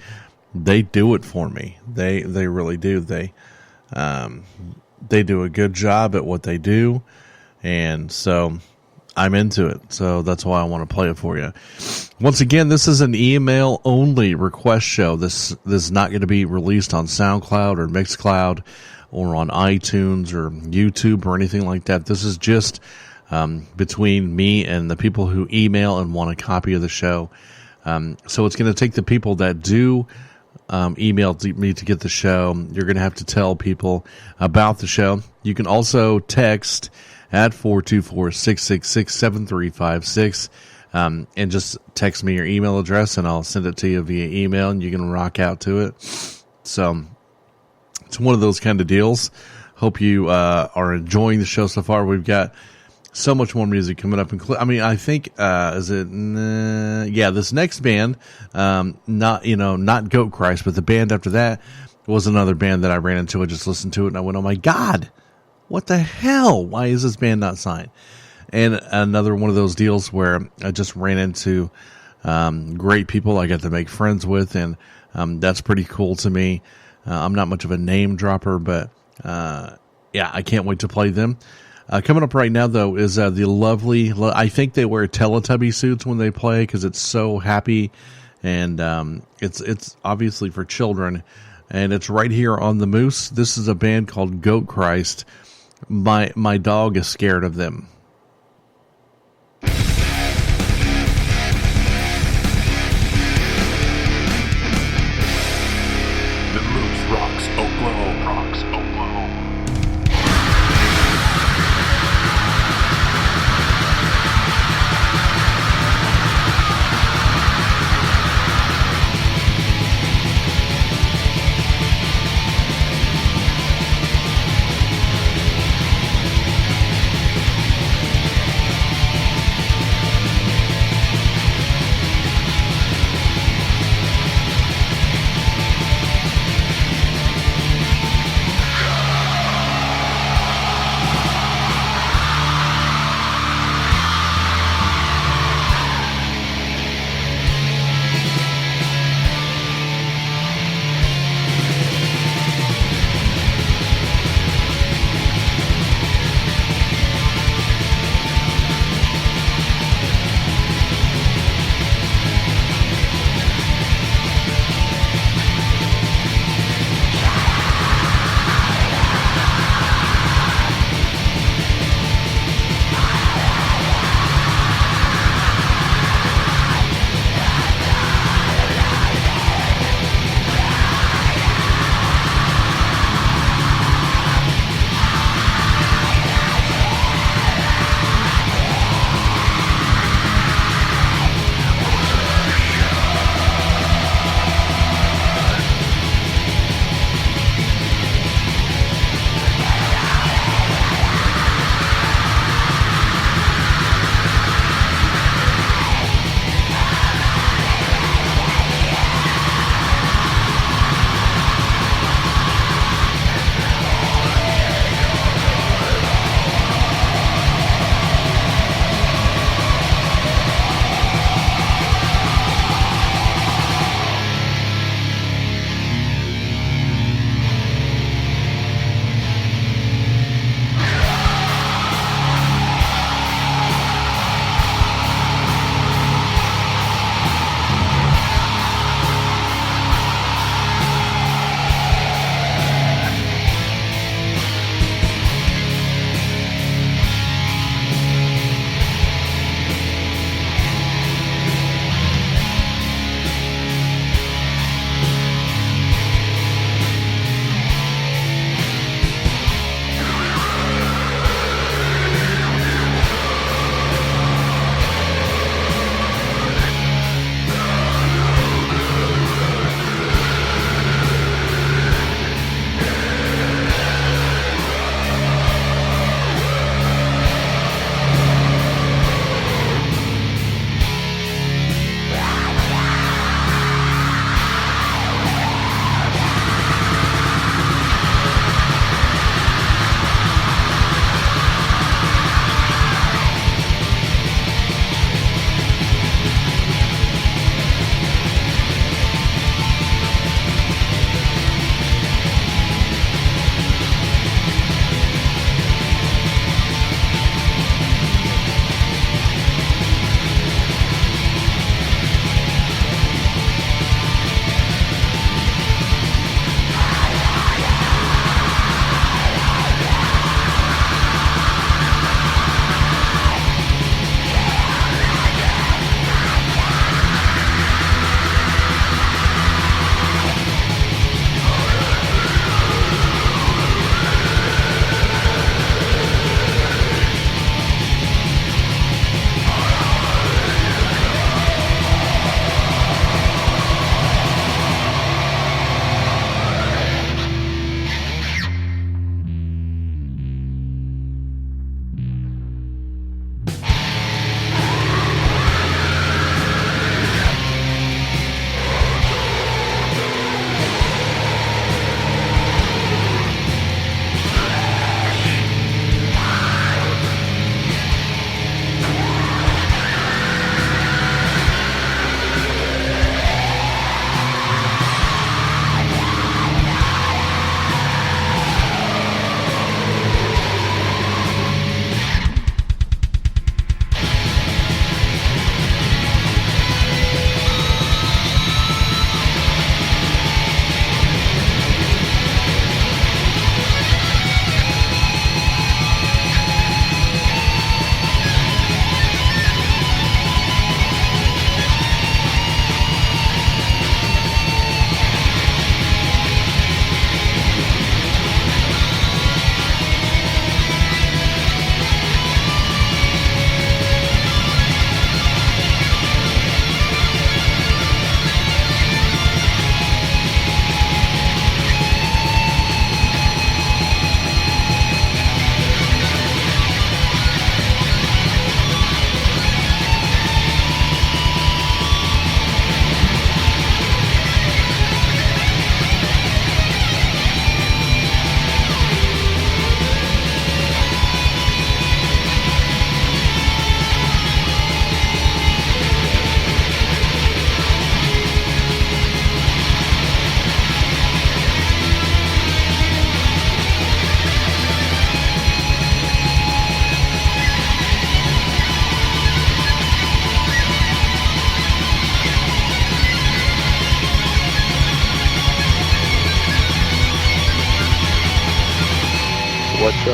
do it for me. They really do. They do a good job at what they do. And so I'm into it, so that's why I want to play it for you. Once again, this is an email-only request show. This is not going to be released on SoundCloud or Mixcloud or on iTunes or YouTube or anything like that. This is just between me and the people who email and want a copy of the show. So it's going to take the people that do email me to get the show. You're going to have to tell people about the show. You can also text at 424-666-7356, and just text me your email address, and I'll send it to you via email, and you can rock out to it. So it's one of those kind of deals. Hope you are enjoying the show so far. We've got so much more music coming up. I think this next band, not Goat Christ, but the band after that was another band that I ran into. I just listened to it, and I went, oh my God, what the hell? Why is this band not signed? And another one of those deals where I just ran into great people I got to make friends with, and that's pretty cool to me. I'm not much of a name dropper, but I can't wait to play them. Coming up right now, though, is the lovely, I think they wear Teletubby suits when they play because it's so happy, and it's obviously for children, and it's right here on the Moose. This is a band called Goat Christ. My dog is scared of them. The Moose rocks Oklahoma.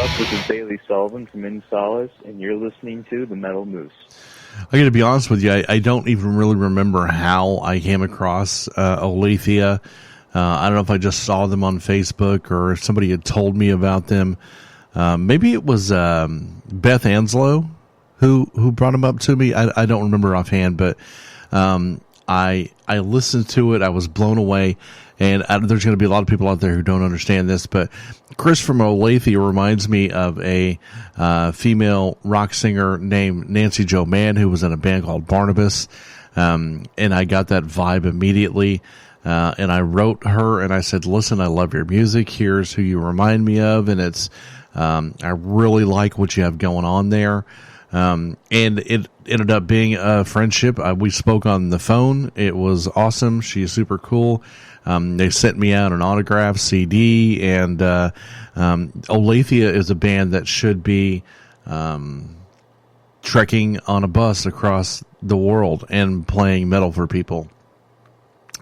up? This is Bailey Sullivan from In Solace, and you're listening to The Metal Moose. I got to be honest with you, I don't even really remember how I came across Olethea. I don't know if I just saw them on Facebook or if somebody had told me about them. Maybe it was Beth Anslow who brought them up to me. I don't remember offhand, but I listened to it. I was blown away. And there's going to be a lot of people out there who don't understand this, but Chris from Olethea reminds me of a female rock singer named Nancy Jo Mann, who was in a band called Barnabas. And I got that vibe immediately. And I wrote her and I said, listen, I love your music. Here's who you remind me of. And it's, I really like what you have going on there. And it ended up being a friendship. We spoke on the phone. It was awesome. She's super cool. They sent me out an autograph CD, and Olethea is a band that should be trekking on a bus across the world and playing metal for people.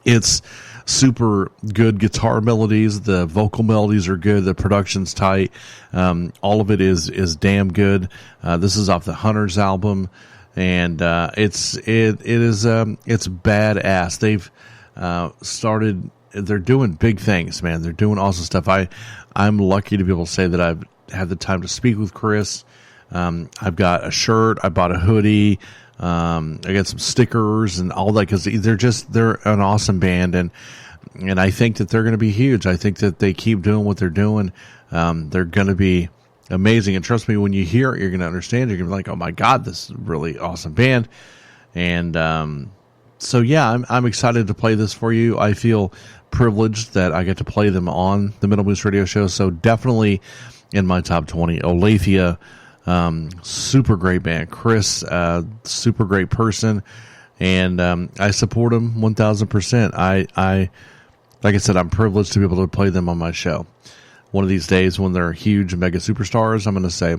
It's super good guitar melodies. The vocal melodies are good. The production's tight. All of it is damn good. This is off the Hunters album, and it's badass. They've started. They're doing big things, man. They're doing awesome stuff. I'm lucky to be able to say that I've had the time to speak with Chris. I've got a shirt. I bought a hoodie. I got some stickers and all that because they're an awesome band, and I think that they're going to be huge. I think that they keep doing what they're doing. They're going to be amazing. And trust me, when you hear it, you're going to understand. You're going to be like, oh my God, this is a really awesome band. And, so yeah, I'm excited to play this for you. I feel privileged that I get to play them on the Metal Moose Radio Show. So definitely in my top 20. Olethea, super great band. Chris, super great person, and I support him 1,000%. I like I said, I'm privileged to be able to play them on my show. One of these days, when they're huge mega superstars, I'm going to say,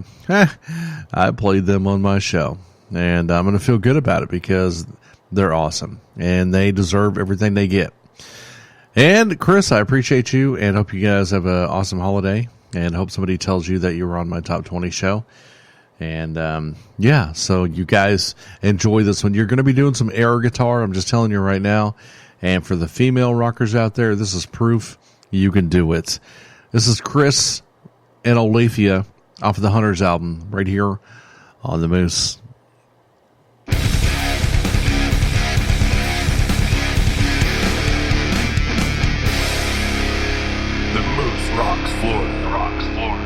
I played them on my show, and I'm going to feel good about it because they're awesome, and they deserve everything they get. And Chris, I appreciate you, and hope you guys have an awesome holiday, and hope somebody tells you that you were on my top 20 show. And yeah, so you guys enjoy this one. You're going to be doing some air guitar, I'm just telling you right now. And for the female rockers out there, this is proof you can do it. This is Chris and Olethea off of the Hunters album right here on the Moose. Rocks Florida. Rocks Florida.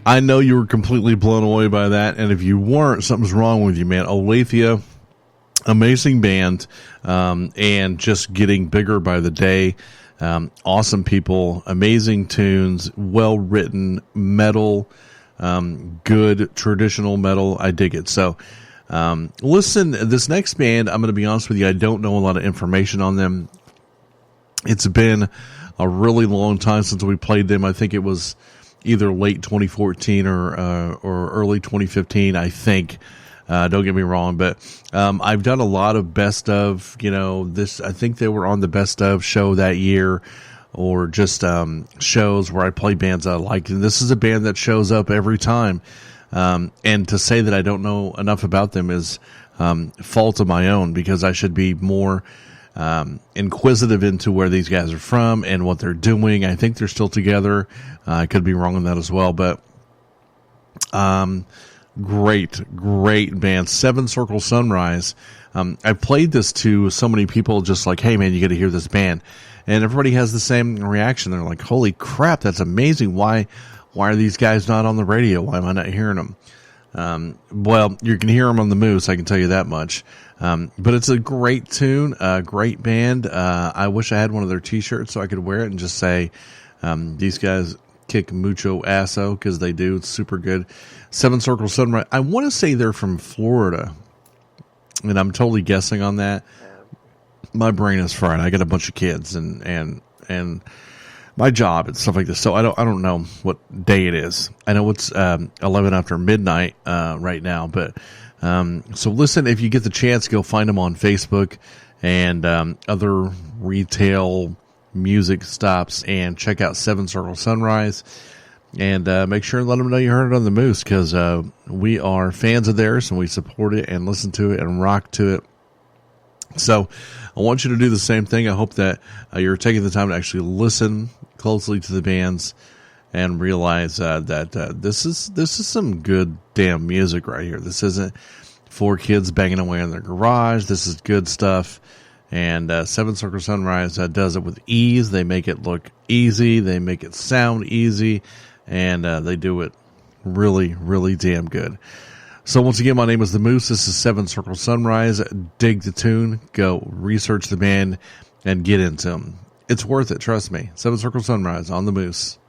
I know you were completely blown away by that, and if you weren't, something's wrong with you, man. Olathe, amazing band, and just getting bigger by the day. Awesome people, amazing tunes, well-written metal, good traditional metal. I dig it. So, listen, this next band, I'm going to be honest with you, I don't know a lot of information on them. It's been a really long time since we played them. I think it was either late 2014 or early 2015, I think. Don't get me wrong, but I've done a lot of best of, this. I think they were on the best of show that year, or just shows where I play bands I like. And this is a band that shows up every time. And to say that I don't know enough about them is fault of my own, because I should be more inquisitive into where these guys are from and what they're doing. I think they're still together. I could be wrong on that as well, but great band, Seven Circle Sunrise. I've played this to so many people, just like, hey man, you got to hear this band, and everybody has the same reaction. They're like, holy crap, that's amazing. Why are these guys not on the radio? Why am I not hearing them? Well, you can hear them on the Moose, I can tell you that much. But it's a great tune, great band. I wish I had one of their t-shirts so I could wear it and just say, these guys kick mucho asso, because they do. It's super good. Seven Circle Sunrise. I want to say they're from Florida, and I'm totally guessing on that. My brain is fried. I got a bunch of kids and my job and stuff like this, so I don't know what day it is. I know it's 11 after midnight right now, but so listen, if you get the chance, go find them on Facebook and other retail music stops, and check out Seven Circle Sunrise, and make sure and let them know you heard it on the Moose, because we are fans of theirs and we support it and listen to it and rock to it. So I want you to do the same thing. I hope that you're taking the time to actually listen closely to the bands and realize that this is some good damn music right here. This isn't for kids banging away in their garage. This is good stuff. And Seven Circle Sunrise does it with ease. They make it look easy. They make it sound easy. And they do it really, really damn good. So once again, my name is The Moose. This is Seven Circle Sunrise. Dig the tune. Go research the band and get into them. It's worth it. Trust me. Seven Circle Sunrise on The Moose.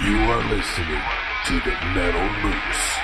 You are listening to the Metal Moose.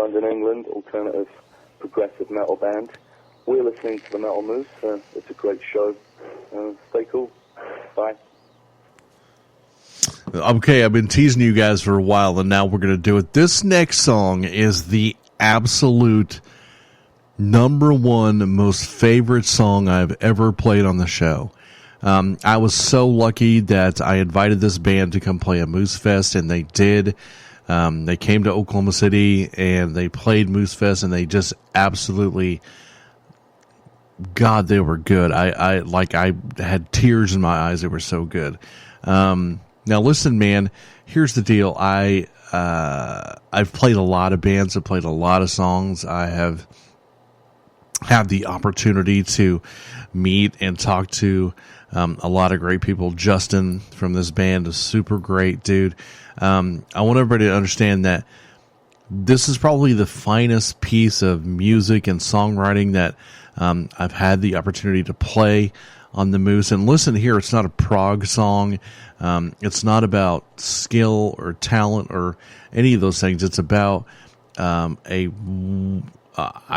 London, England, alternative progressive metal band. We're listening to the Metal Moose. It's a great show. Stay cool. Bye. Okay, I've been teasing you guys for a while, and now we're going to do it. This next song is the absolute number one most favorite song I've ever played on the show. I was so lucky that I invited this band to come play at Moose Fest, and they did. They came to Oklahoma City, and they played Moose Fest, and they just absolutely... God, they were good. I had tears in my eyes. They were so good. Now listen, man, here's the deal. I've played a lot of bands. I've played a lot of songs. I have had the opportunity to meet and talk to a lot of great people. Justin from this band is super great, dude. I want everybody to understand that this is probably the finest piece of music and songwriting that I've had the opportunity to play on the Moose. And listen here, it's not a prog song. It's not about skill or talent or any of those things. It's about I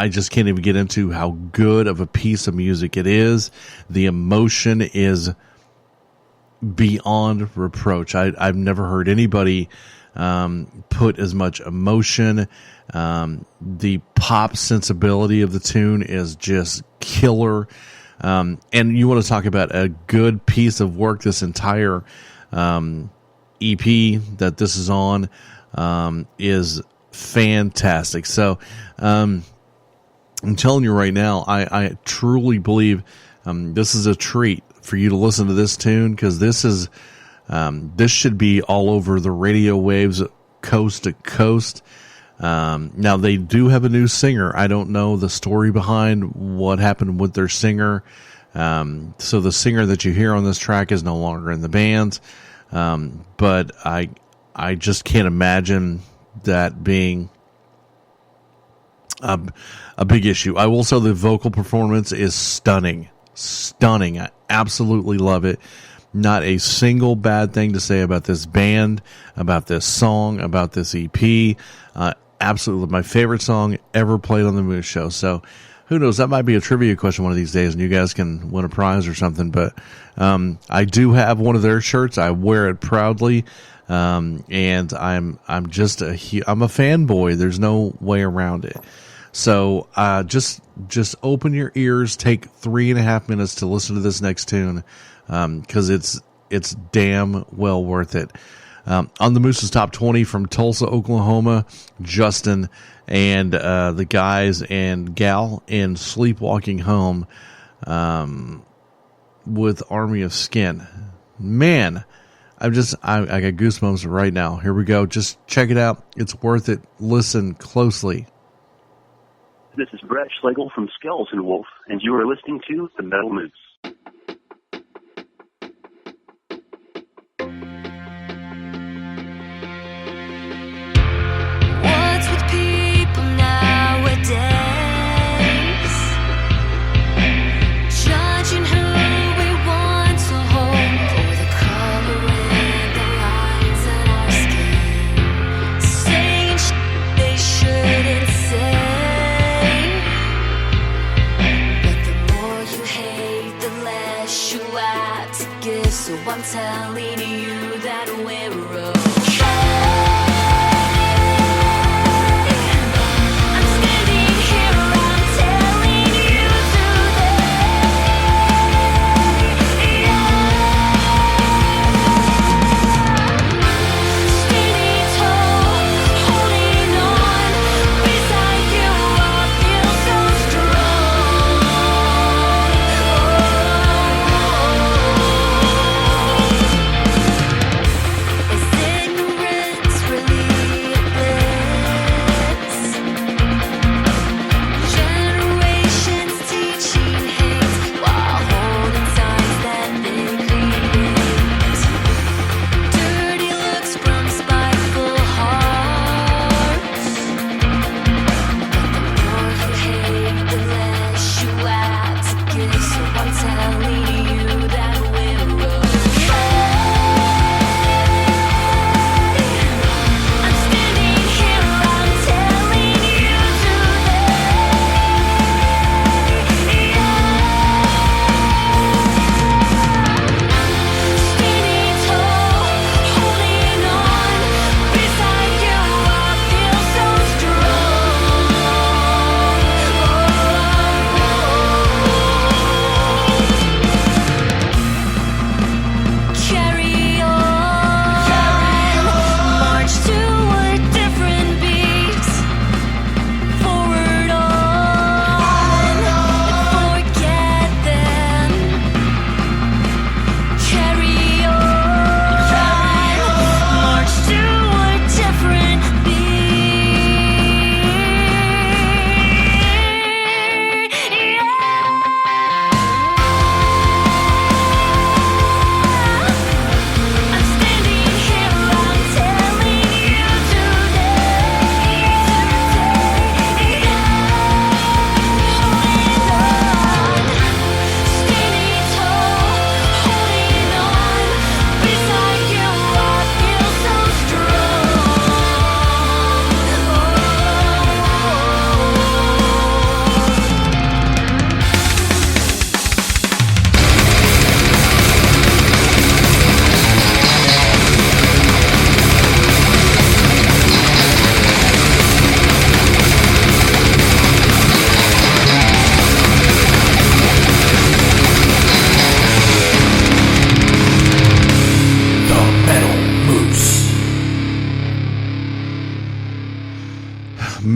just can't even get into how good of a piece of music it is. The emotion is beyond reproach. I've never heard anybody put as much emotion. The pop sensibility of the tune is just killer. And you want to talk about a good piece of work. This entire EP that this is on is fantastic. So I'm telling you right now, I truly believe this is a treat for you to listen to this tune, because this should be all over the radio waves, coast to coast. Now they do have a new singer. I don't know the story behind what happened with their singer. So the singer that you hear on this track is no longer in the band. But I just can't imagine that being a big issue. I will say the vocal performance is stunning. I absolutely love it. Not a single bad thing to say about this band, about this song, about this EP. Absolutely my favorite song ever played on the Moose Show. So who knows, that might be a trivia question one of these days and you guys can win a prize or something. But I do have one of their shirts. I wear it proudly. And I'm just I'm a fanboy. There's no way around it. So just open your ears, take 3.5 minutes to listen to this next tune, because it's damn well worth it. On the Moose's Top 20 from Tulsa, Oklahoma, Justin and the guys and gal in Sleepwalking Home with Army of Skin. Man, I got goosebumps right now. Here we go. Just check it out. It's worth it. Listen closely. This is Brett Schlegel from Skeleton Wolf, and you are listening to The Metal Moose. What's with people nowadays? Judging who we want to hold, or the color in the lines in our skin, saying they shouldn't say. So I'm telling you that we're okay. I'm standing here, I'm telling you standing tall, holding on, beside you I feel so strong.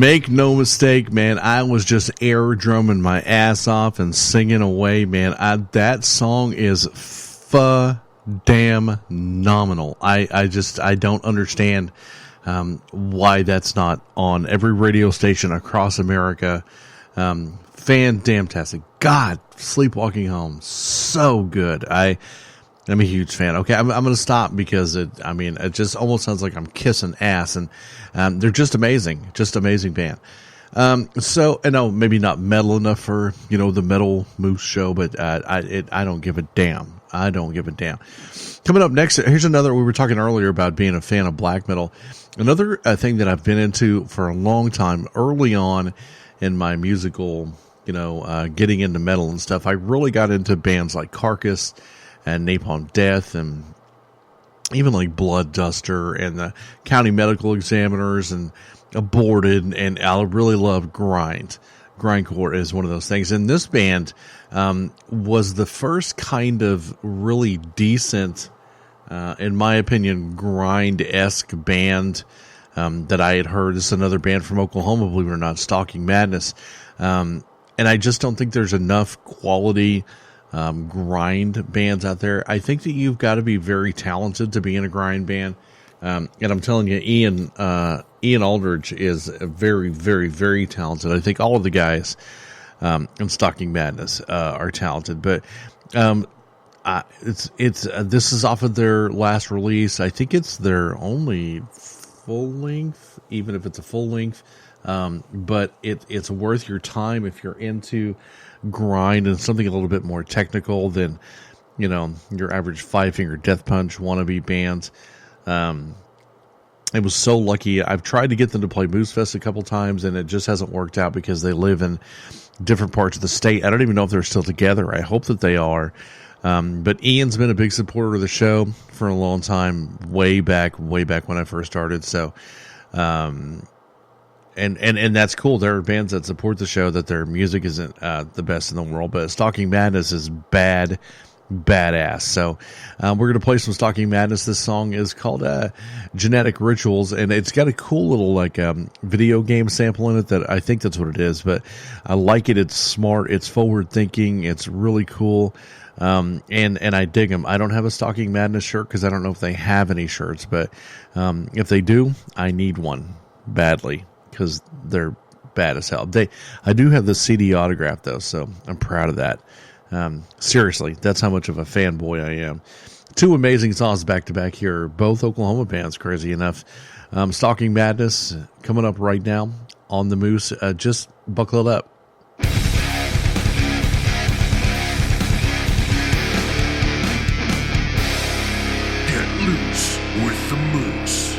Make no mistake, man. I was just air drumming my ass off and singing away, man. That song is damn nominal. I don't understand why that's not on every radio station across America. Fan-damn-tastic. God, Sleepwalking Home, so good. I'm a huge fan. Okay, I'm going to stop because it just almost sounds like I'm kissing ass, and they're just amazing band. So, I know maybe not metal enough for the Metal Moose show, but I don't give a damn. I don't give a damn. Coming up next, here's another. We were talking earlier about being a fan of black metal. Another thing that I've been into for a long time, early on in my musical, getting into metal and stuff, I really got into bands like Carcass and Napalm Death, and even like Blood Duster and the County Medical Examiners and Aborted, and I really love grind. Grindcore is one of those things. And this band was the first kind of really decent, in my opinion, grind-esque band that I had heard. This is another band from Oklahoma, believe it or not, Stalking Madness. And I just don't think there's enough quality grind bands out there. I think that you've got to be very talented to be in a grind band. And I'm telling you, Ian Aldridge is very, very, very talented. I think all of the guys in Stalking Madness are talented, but this is off of their last release. I think it's their only full length, even if it's a full length. But it's worth your time if you're into grind and something a little bit more technical than your average Five Finger Death Punch wannabe bands. I was so lucky. I've tried to get them to play Moose Fest a couple times, and it just hasn't worked out because they live in different parts of the state. I don't even know if they're still together. I hope that they are. But Ian's been a big supporter of the show for a long time, way back when I first started. So, and that's cool. There are bands that support the show that their music isn't the best in the world, but Stalking Madness is badass. So we're going to play some Stalking Madness. This song is called Genetic Rituals, and it's got a cool little video game sample in it that I think that's what it is, but I like it. It's smart, it's forward thinking, it's really cool, and I dig them. I don't have a Stalking Madness shirt because I don't know if they have any shirts, but if they do, I need one badly because they're bad as hell. I do have the CD autograph though, so I'm proud of that. Seriously, that's how much of a fanboy I am. Two amazing songs back to back here, both Oklahoma bands, crazy enough. Stalking Madness coming up right now on the Moose. Just buckle it up. Get loose with the Moose.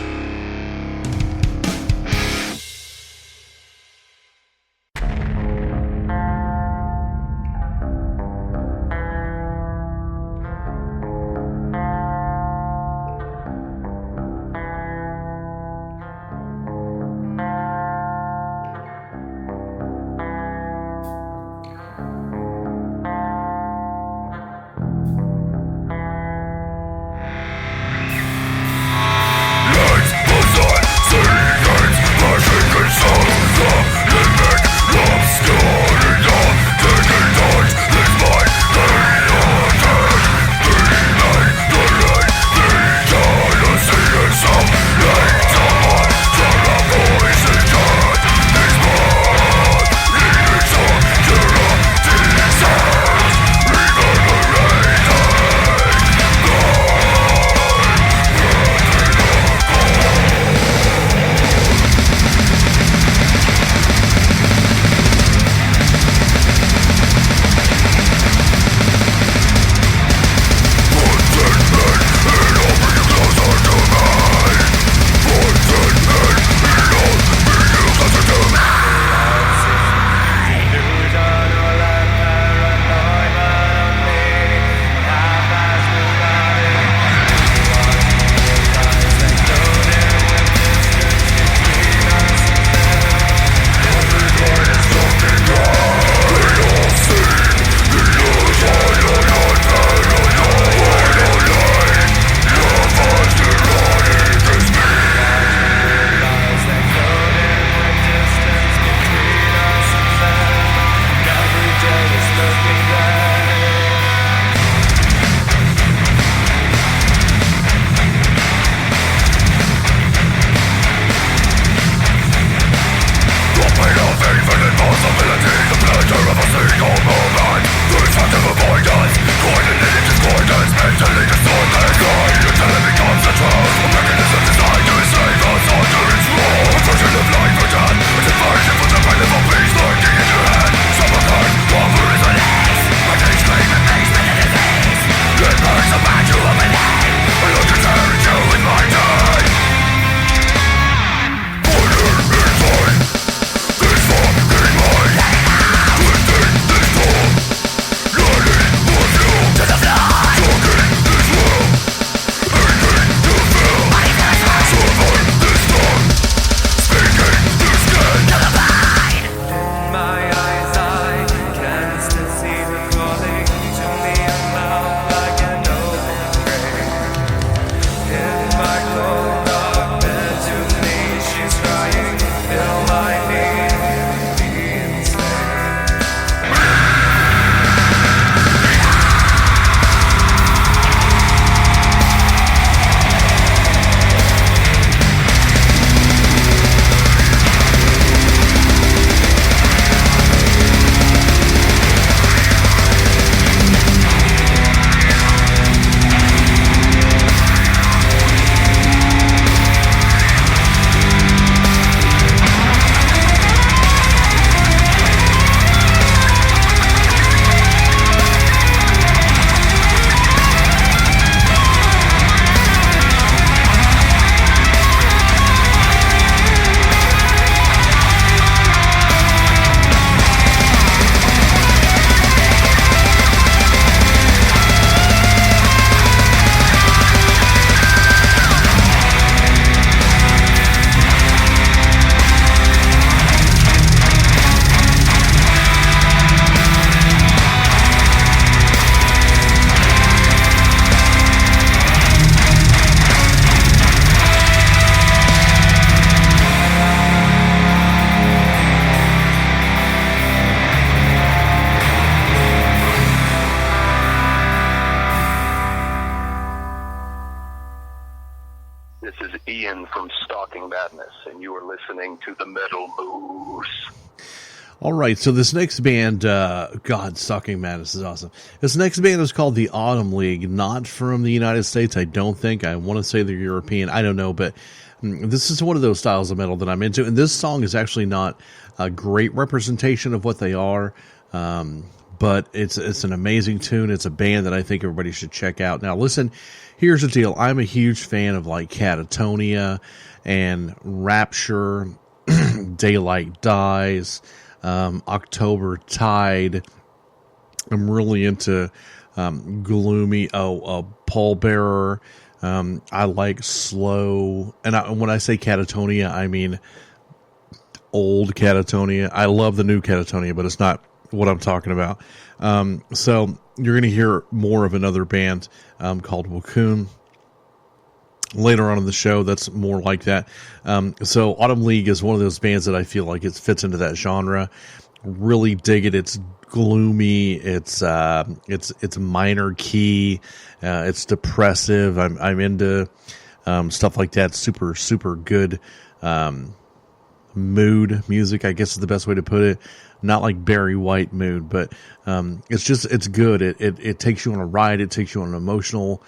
All right, so this next band, God, Sucking Madness is awesome. This next band is called the Autumn League, not from the United States, I don't think. I want to say they're European, I don't know, but this is one of those styles of metal that I'm into, and this song is actually not a great representation of what they are, but it's an amazing tune. It's a band that I think everybody should check out. Now, listen, here's the deal. I'm a huge fan of like Catatonia and Rapture, Daylight Dies, October Tide. I'm really into Gloomy, Pallbearer. I like Slow, and when I say Catatonia, I mean old Catatonia. I love the new Catatonia, but it's not what I'm talking about. So you're going to hear more of another band called Wacoon later on in the show. That's more like that. So Autumn League is one of those bands that I feel like it fits into that genre. Really dig it. It's gloomy. It's minor key. It's depressive. I'm into stuff like that. Super, super good mood music, I guess is the best way to put it. Not like Barry White mood, but it's good. It takes you on a ride. It takes you on an emotional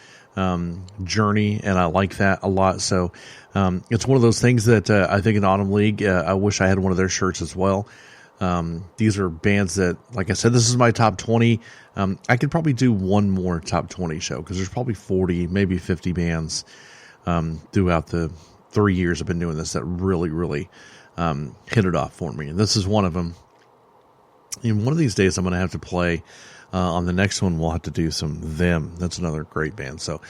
journey, and I like that a lot. So it's one of those things that I think in Autumn League, I wish I had one of their shirts as well. These are bands that, like I said, this is my top 20. I could probably do one more top 20 show because there's probably 40, maybe 50 bands throughout the 3 years I've been doing this that really, really hit it off for me. And this is one of them. And one of these days I'm going to have to play on the next one. We'll have to do some Them. That's another great band. So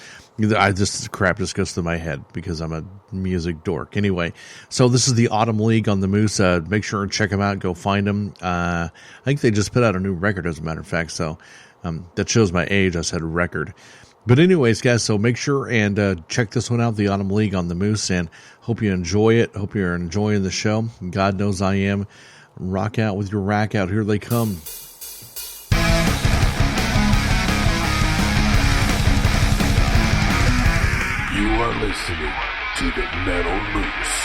crap just goes through my head because I'm a music dork. Anyway, so this is the Autumn League on the Moose. Make sure and check them out. Go find them. I think they just put out a new record, as a matter of fact. So that shows my age. I said record. But anyways, guys, so make sure and check this one out, the Autumn League on the Moose, and hope you enjoy it. Hope you're enjoying the show. God knows I am. Rock out with your rack out. Here they come. You are listening to the Metal Moose.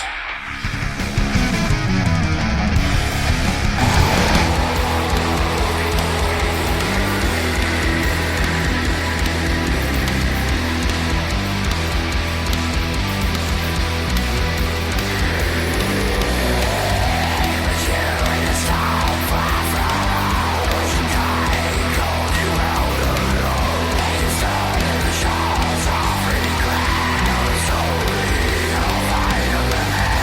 Slowly, I'll find a man.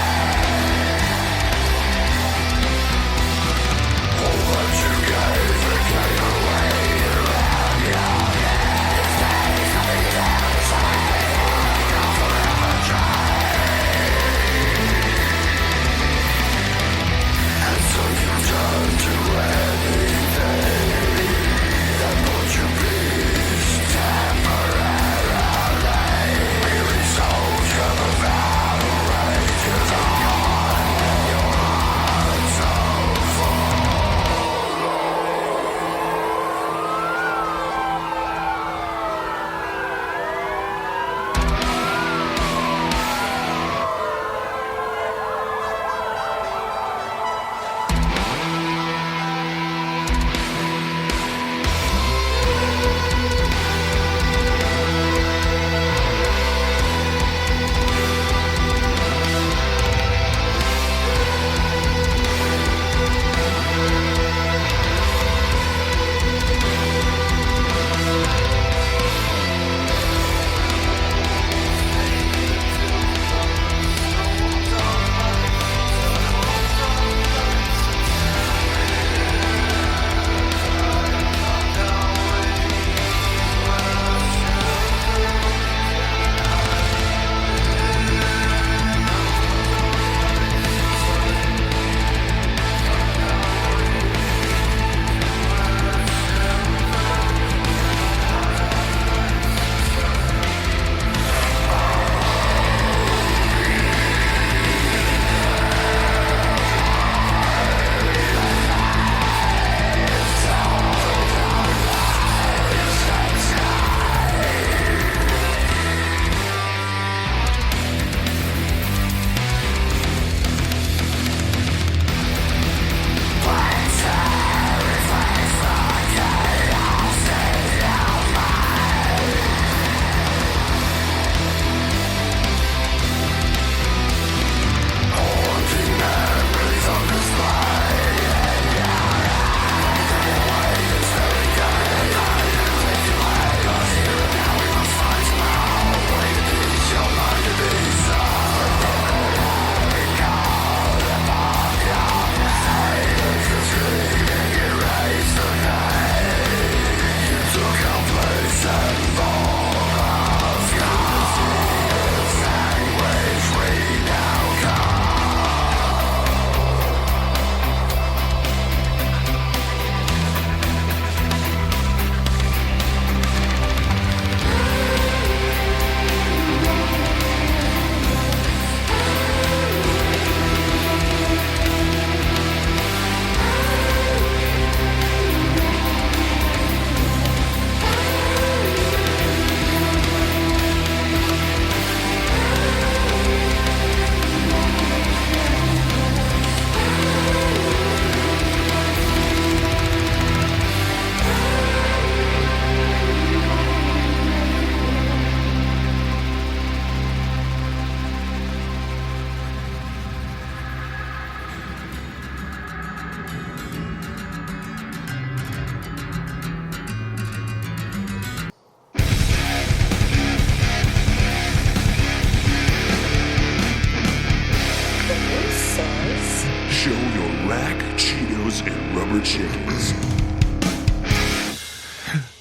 Chains.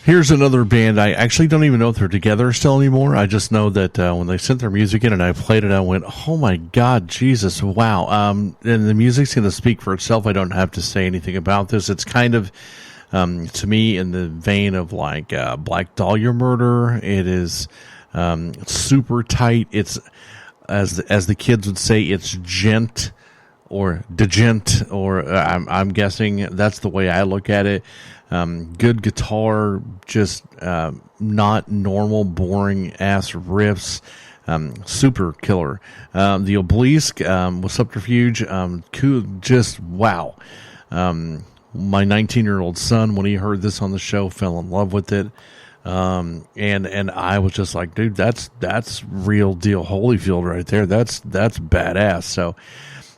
Here's another band. I actually don't even know if they're together still anymore. I just know that when they sent their music in and I played it, I went, oh my God, Jesus, wow. And the music's going to speak for itself. I don't have to say anything about this. It's kind of, to me, in the vein of like Black Dahlia Murder. It is super tight. It's, as the kids would say, it's gent or degent, or I'm guessing that's the way I look at it. Good guitar, just not normal, boring ass riffs. Super killer. The Obelisk with Subterfuge, just wow. My 19-year-old son, when he heard this on the show, fell in love with it. And I was just like, dude, that's real deal Holyfield right there. That's badass. So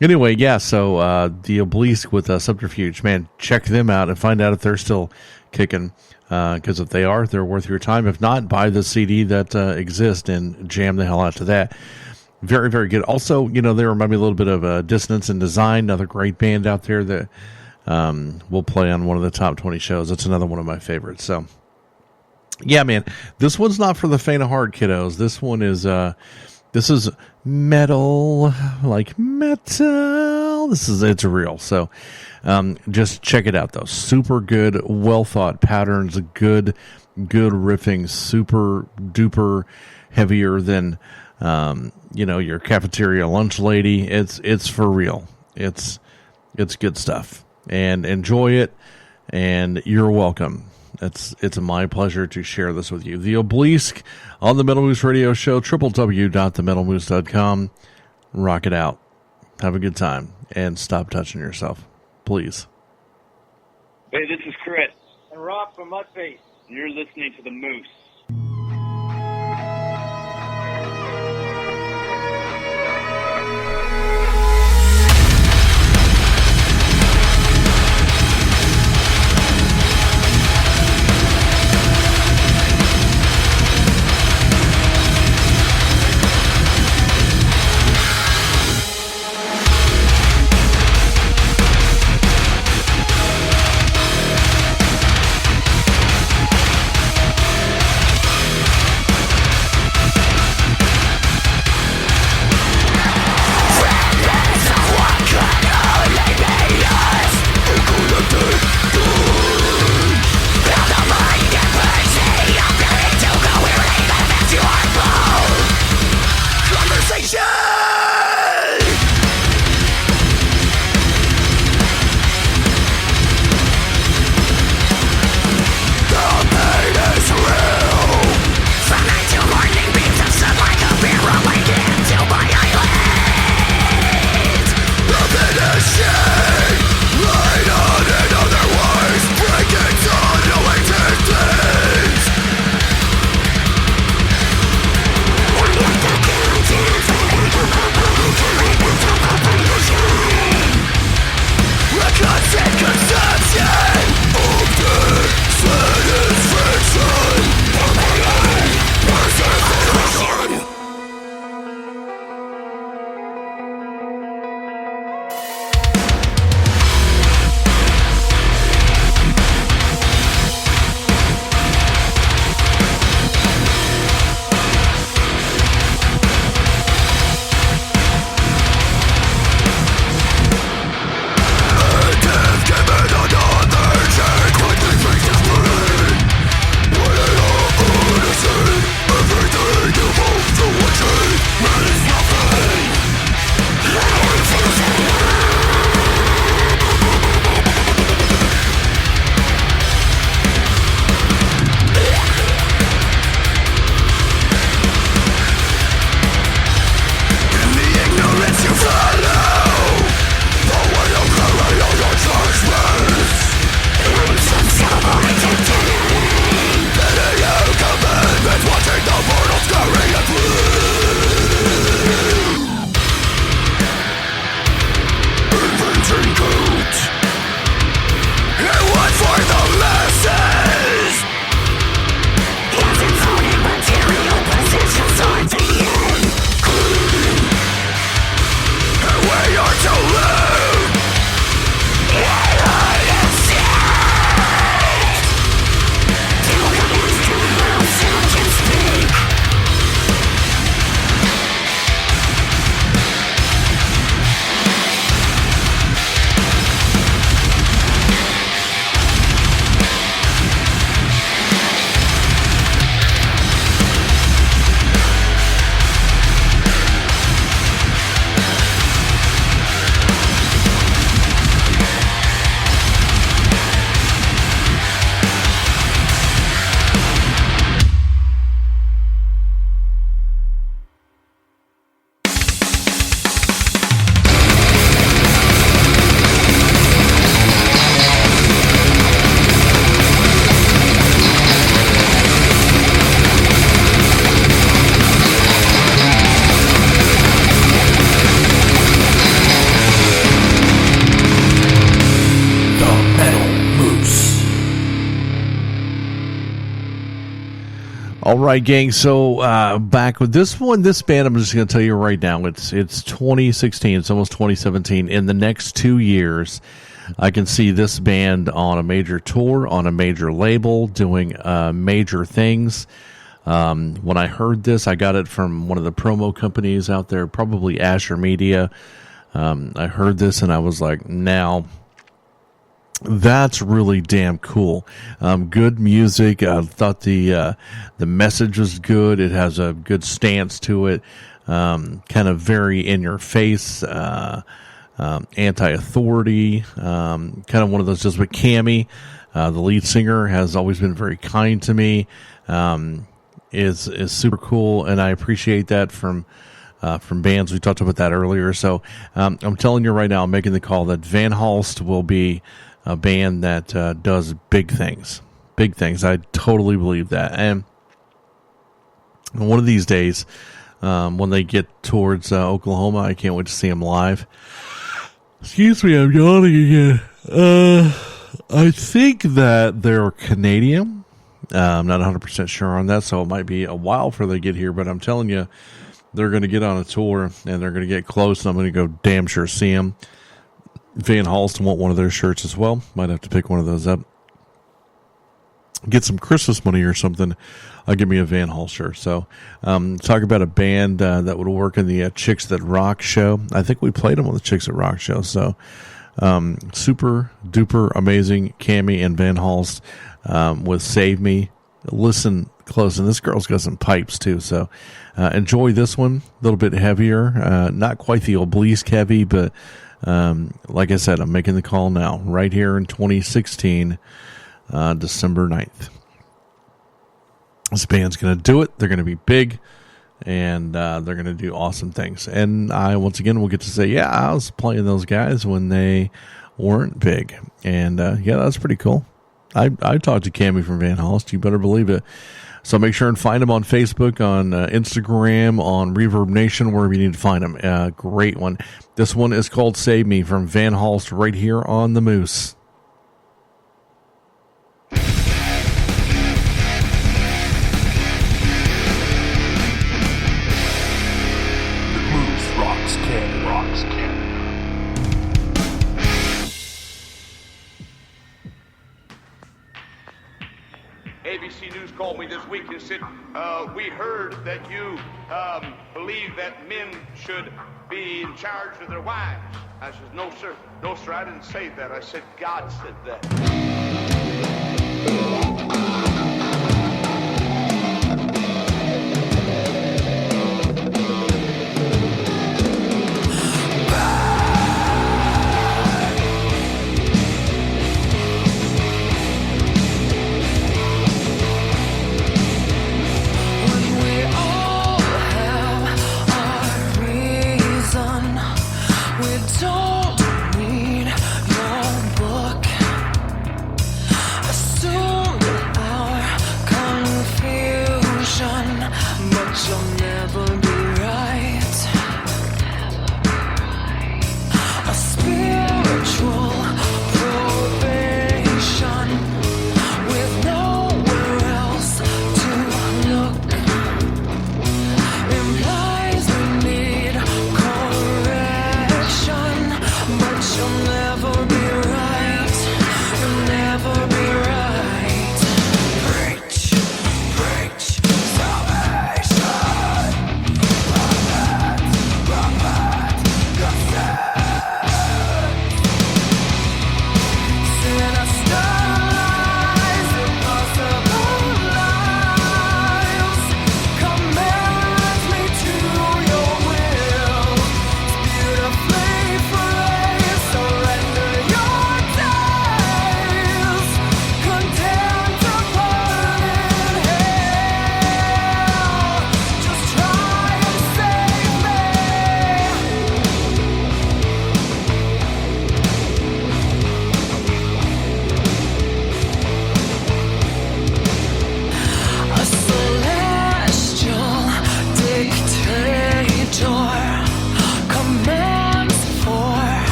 anyway, yeah, so the Obelisk with Subterfuge, man, check them out and find out if they're still kicking, because if they are, they're worth your time. If not, buy the CD that exists and jam the hell out to that. Very, very good. Also, they remind me a little bit of Dissonance and Design, another great band out there that will play on one of the top 20 shows. That's another one of my favorites. So, yeah, man, this one's not for the faint of heart, kiddos. This one is... This is metal, like metal. It's real. So, just check it out though. Super good, well thought patterns, good riffing, super duper heavier than, your cafeteria lunch lady. It's for real. It's good stuff, and enjoy it. And you're welcome. It's my pleasure to share this with you. The Obelisk on the Metal Moose Radio Show, www.themetalmoose.com. Rock it out. Have a good time. And stop touching yourself, please. Hey, this is Chris. And Rob from Mudface. And you're listening to The Moose. All right, gang. So back with this one, this band, I'm just going to tell you right now, it's 2016. It's almost 2017. In the next 2 years, I can see this band on a major tour, on a major label, doing major things. When I heard this, I got it from one of the promo companies out there, probably Asher Media. I heard this and I was like, now that's really damn cool. Good music. I thought the message was good. It has a good stance to it. Kind of very in your face, anti-authority, kind of one of those just with Cammy. The lead singer has always been very kind to me. Is super cool, and I appreciate that from bands. We talked about that earlier. So I'm telling you right now, I'm making the call that Van Halst will be a band that does big things. Big things. I totally believe that. And one of these days, when they get towards Oklahoma, I can't wait to see them live. Excuse me, I'm yawning again. I think that they're Canadian. I'm not 100% sure on that, so it might be a while before they get here, but I'm telling you, they're going to get on a tour, and they're going to get close, and I'm going to go damn sure see them. Van Halst want one of their shirts as well. Might have to pick one of those up. Get some Christmas money or something. Give me a Van Halst shirt. So, talk about a band that would work in the Chicks That Rock show. I think we played them on the Chicks That Rock show, so super duper amazing. Cammy and Van Halst with Save Me. Listen close, and this girl's got some pipes too, so enjoy this one. A little bit heavier, not quite the obelisk heavy, but like I said, I'm making the call now, right here in 2016, December 9th. This band's going to do it. They're going to be big, and they're going to do awesome things. And I, once again, will get to say, yeah, I was playing those guys when they weren't big. And, yeah, that's pretty cool. I talked to Cammy from Van Halst. You better believe it. So make sure and find him on Facebook, on Instagram, on Reverb Nation, wherever you need to find him. Great one. This one is called Save Me from Van Halst right here on The Moose. ABC News called me this week and said, we heard that you believe that men should be in charge of their wives. I said, no, sir. No, sir, I didn't say that. I said, God said that. Don't need your book.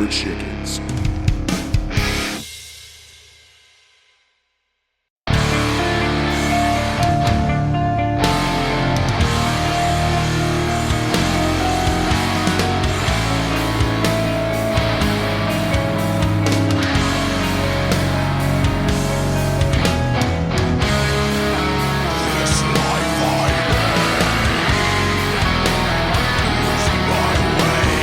the chickens. Losing my way,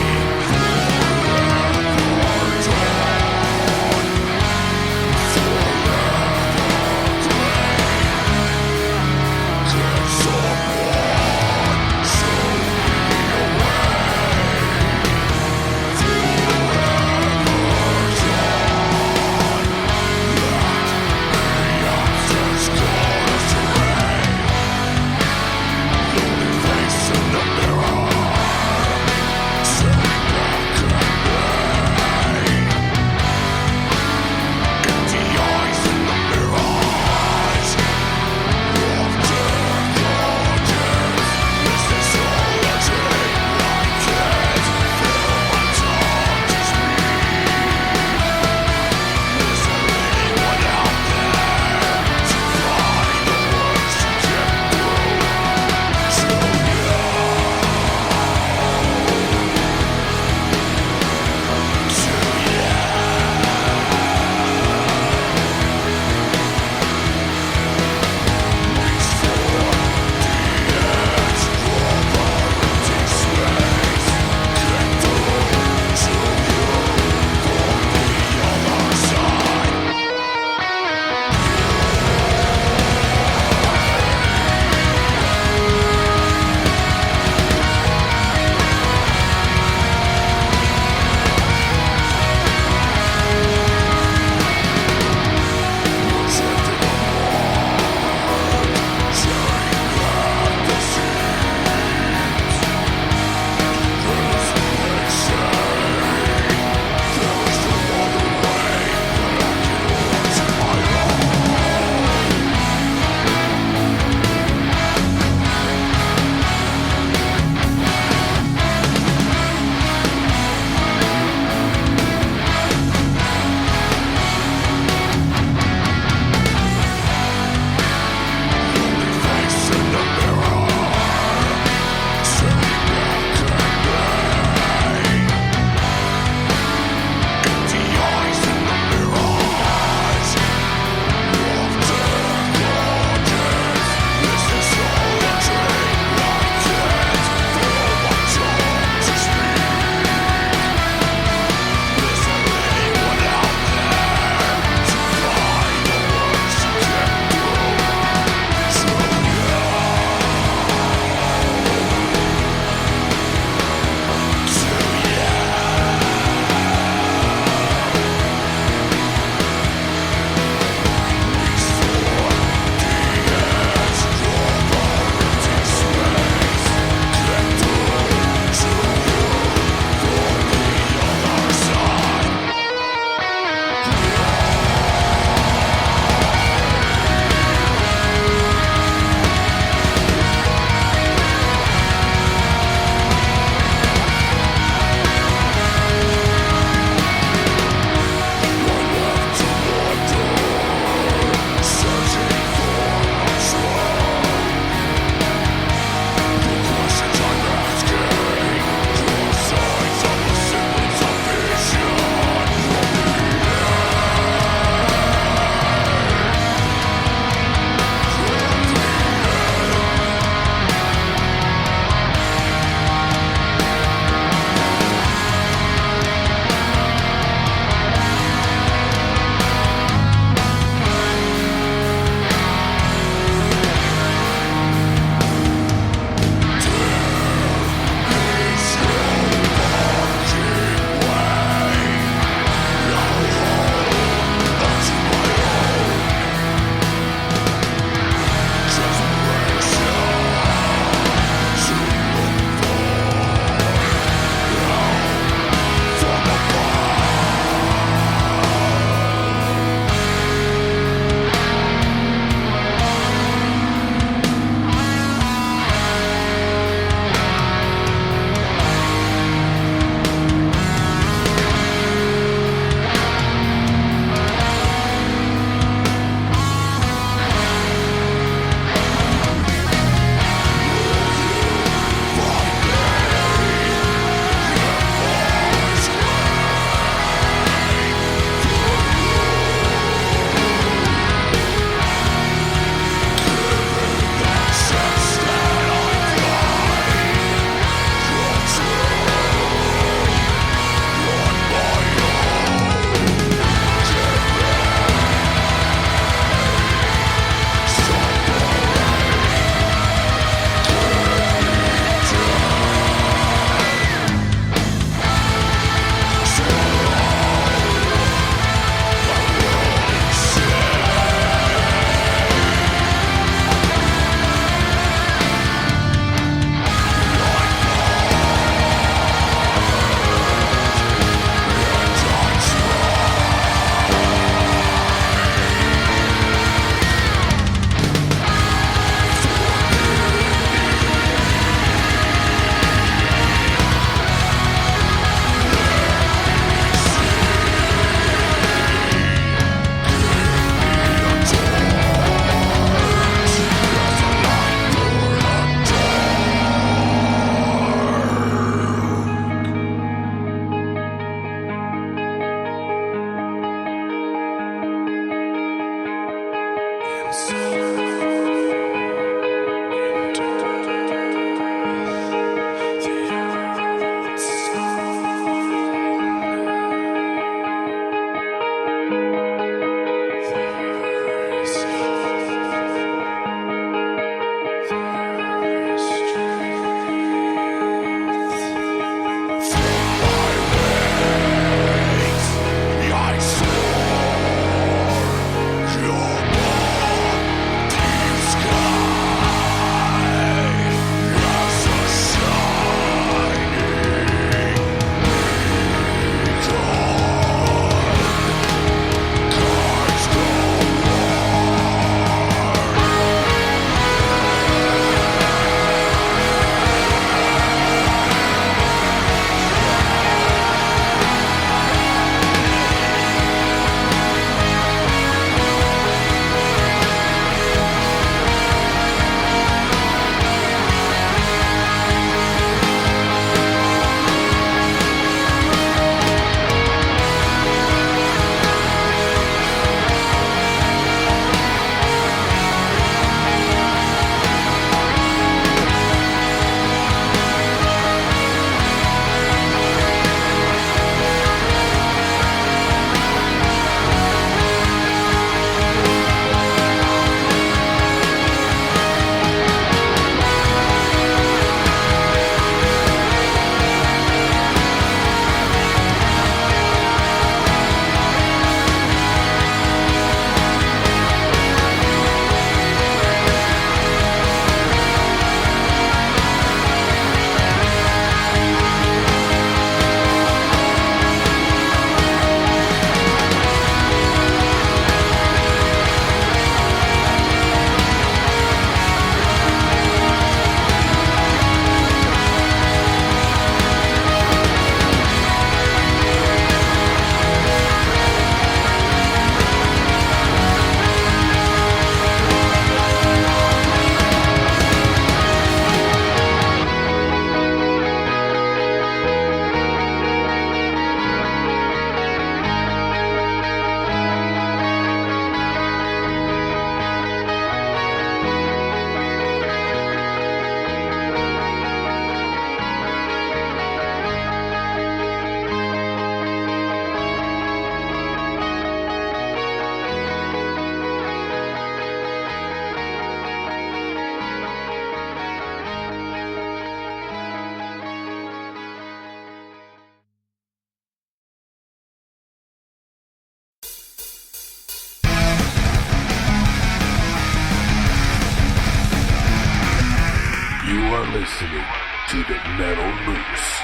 are listening to the Metal Moose.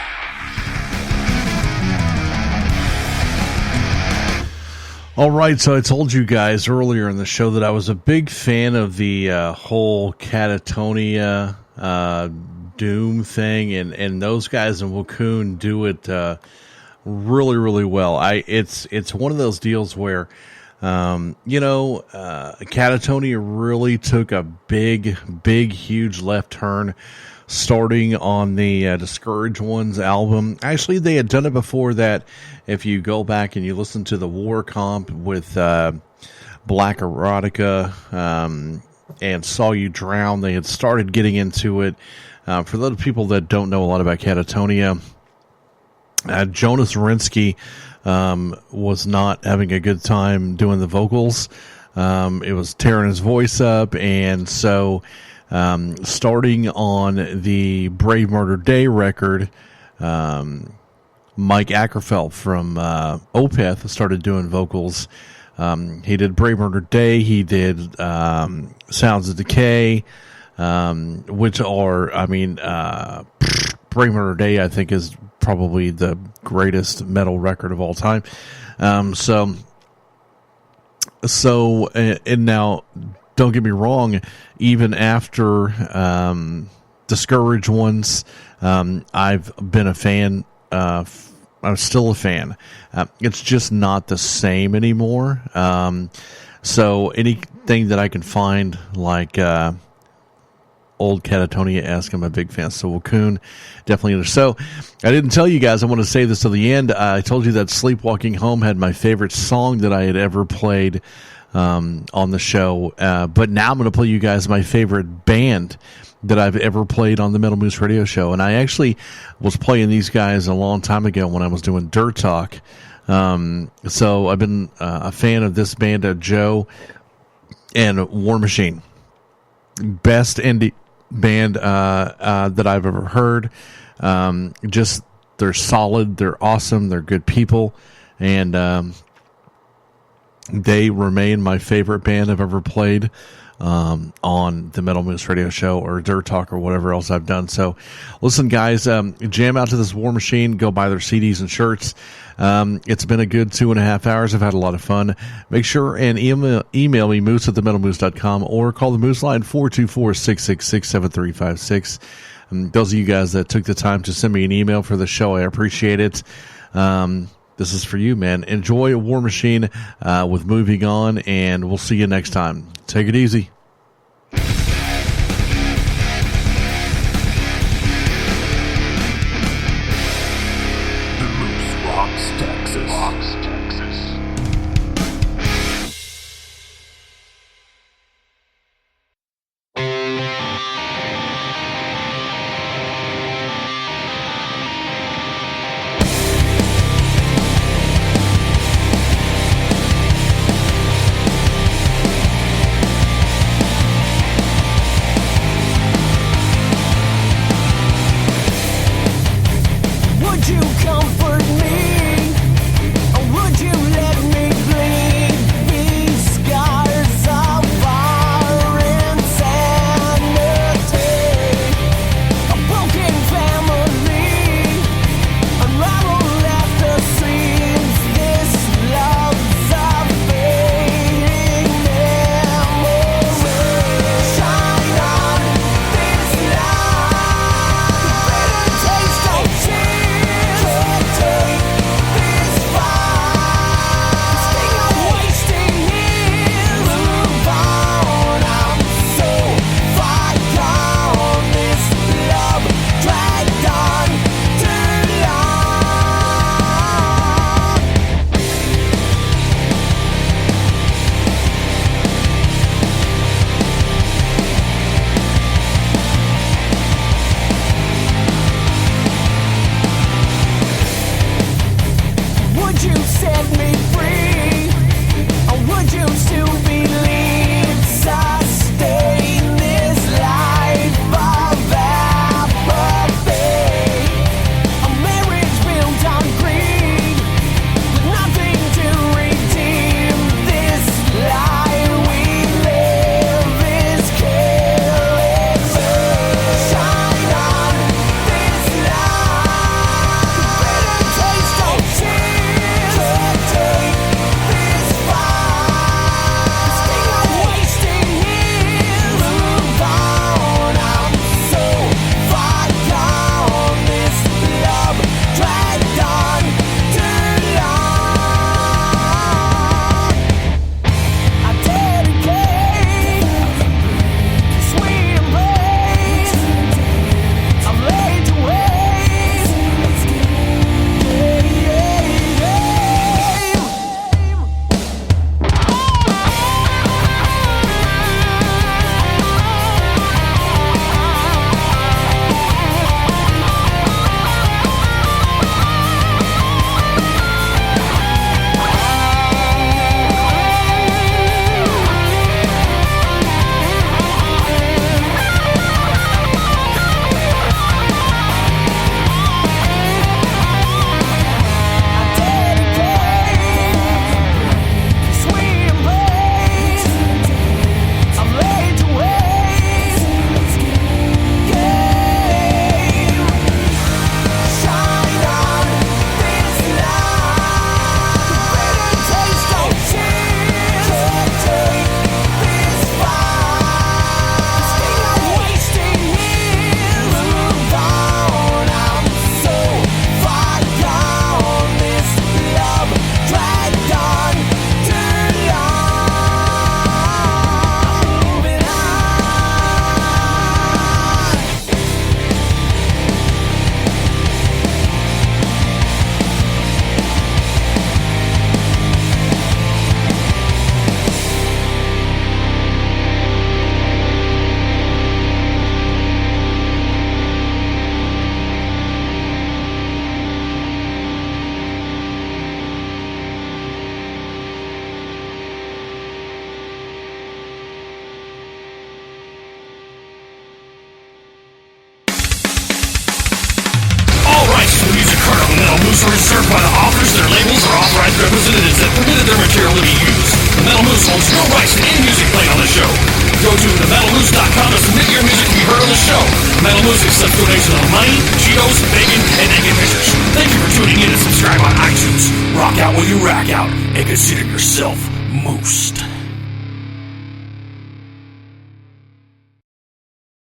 All right, so I told you guys earlier in the show that I was a big fan of the whole Catatonia Doom thing, and those guys in Wacoon do it really, really well. It's one of those deals where Catatonia really took a big, huge left turn starting on the Discouraged Ones album. Actually, they had done it before that. If you go back and you listen to the War Comp with Black Erotica and Saw You Drown, they had started getting into it. For those people that don't know a lot about Catatonia, Jonas Zorinsky was not having a good time doing the vocals. It was tearing his voice up, and so starting on the Brave Murder Day record, Mike Ackerfeld from Opeth started doing vocals. He did Brave Murder Day. He did Sounds of Decay, which are, Brave Murder Day, I think, is probably the greatest metal record of all time. So now, don't get me wrong, even after Discouraged Ones, I've been a fan. I'm still a fan. It's just not the same anymore. So anything that I can find, like old Catatonia-esque, I'm a big fan. So Wacoon, definitely. So I didn't tell you guys, I want to say this till the end. I told you that Sleepwalking Home had my favorite song that I had ever played on the show. But now I'm going to play you guys my favorite band that I've ever played on the Metal Moose Radio Show. And I actually was playing these guys a long time ago when I was doing Dirt Talk. So I've been a fan of this band, Joe and War Machine. Best indie band that I've ever heard. Just they're solid, they're awesome, they're good people, and they remain my favorite band I've ever played on the Metal Moose Radio Show or Dirt Talk or whatever else I've done. So listen, guys, jam out to this War Machine, go buy their CDs and shirts. It's been a good 2.5 hours. I've had a lot of fun. Make sure and email me, moose@themetalmoose.com, or call the Moose line 424-666-7356. Those of you guys that took the time to send me an email for the show, I appreciate it. This is for you, man. Enjoy War Machine with Moving On, and we'll see you next time. Take it easy. Moose are reserved by the authors, their labels, or authorized representatives that permitted their material to be used. The Metal Moose holds no rights to any music played on the show. Go to themetalmoose.com to submit your music to be heard on the show. Metal Moose accepts donations of money, Cheetos, bacon, and naked pictures. Thank you for tuning in and subscribe on iTunes. Rock out while you rack out, and consider yourself moosed.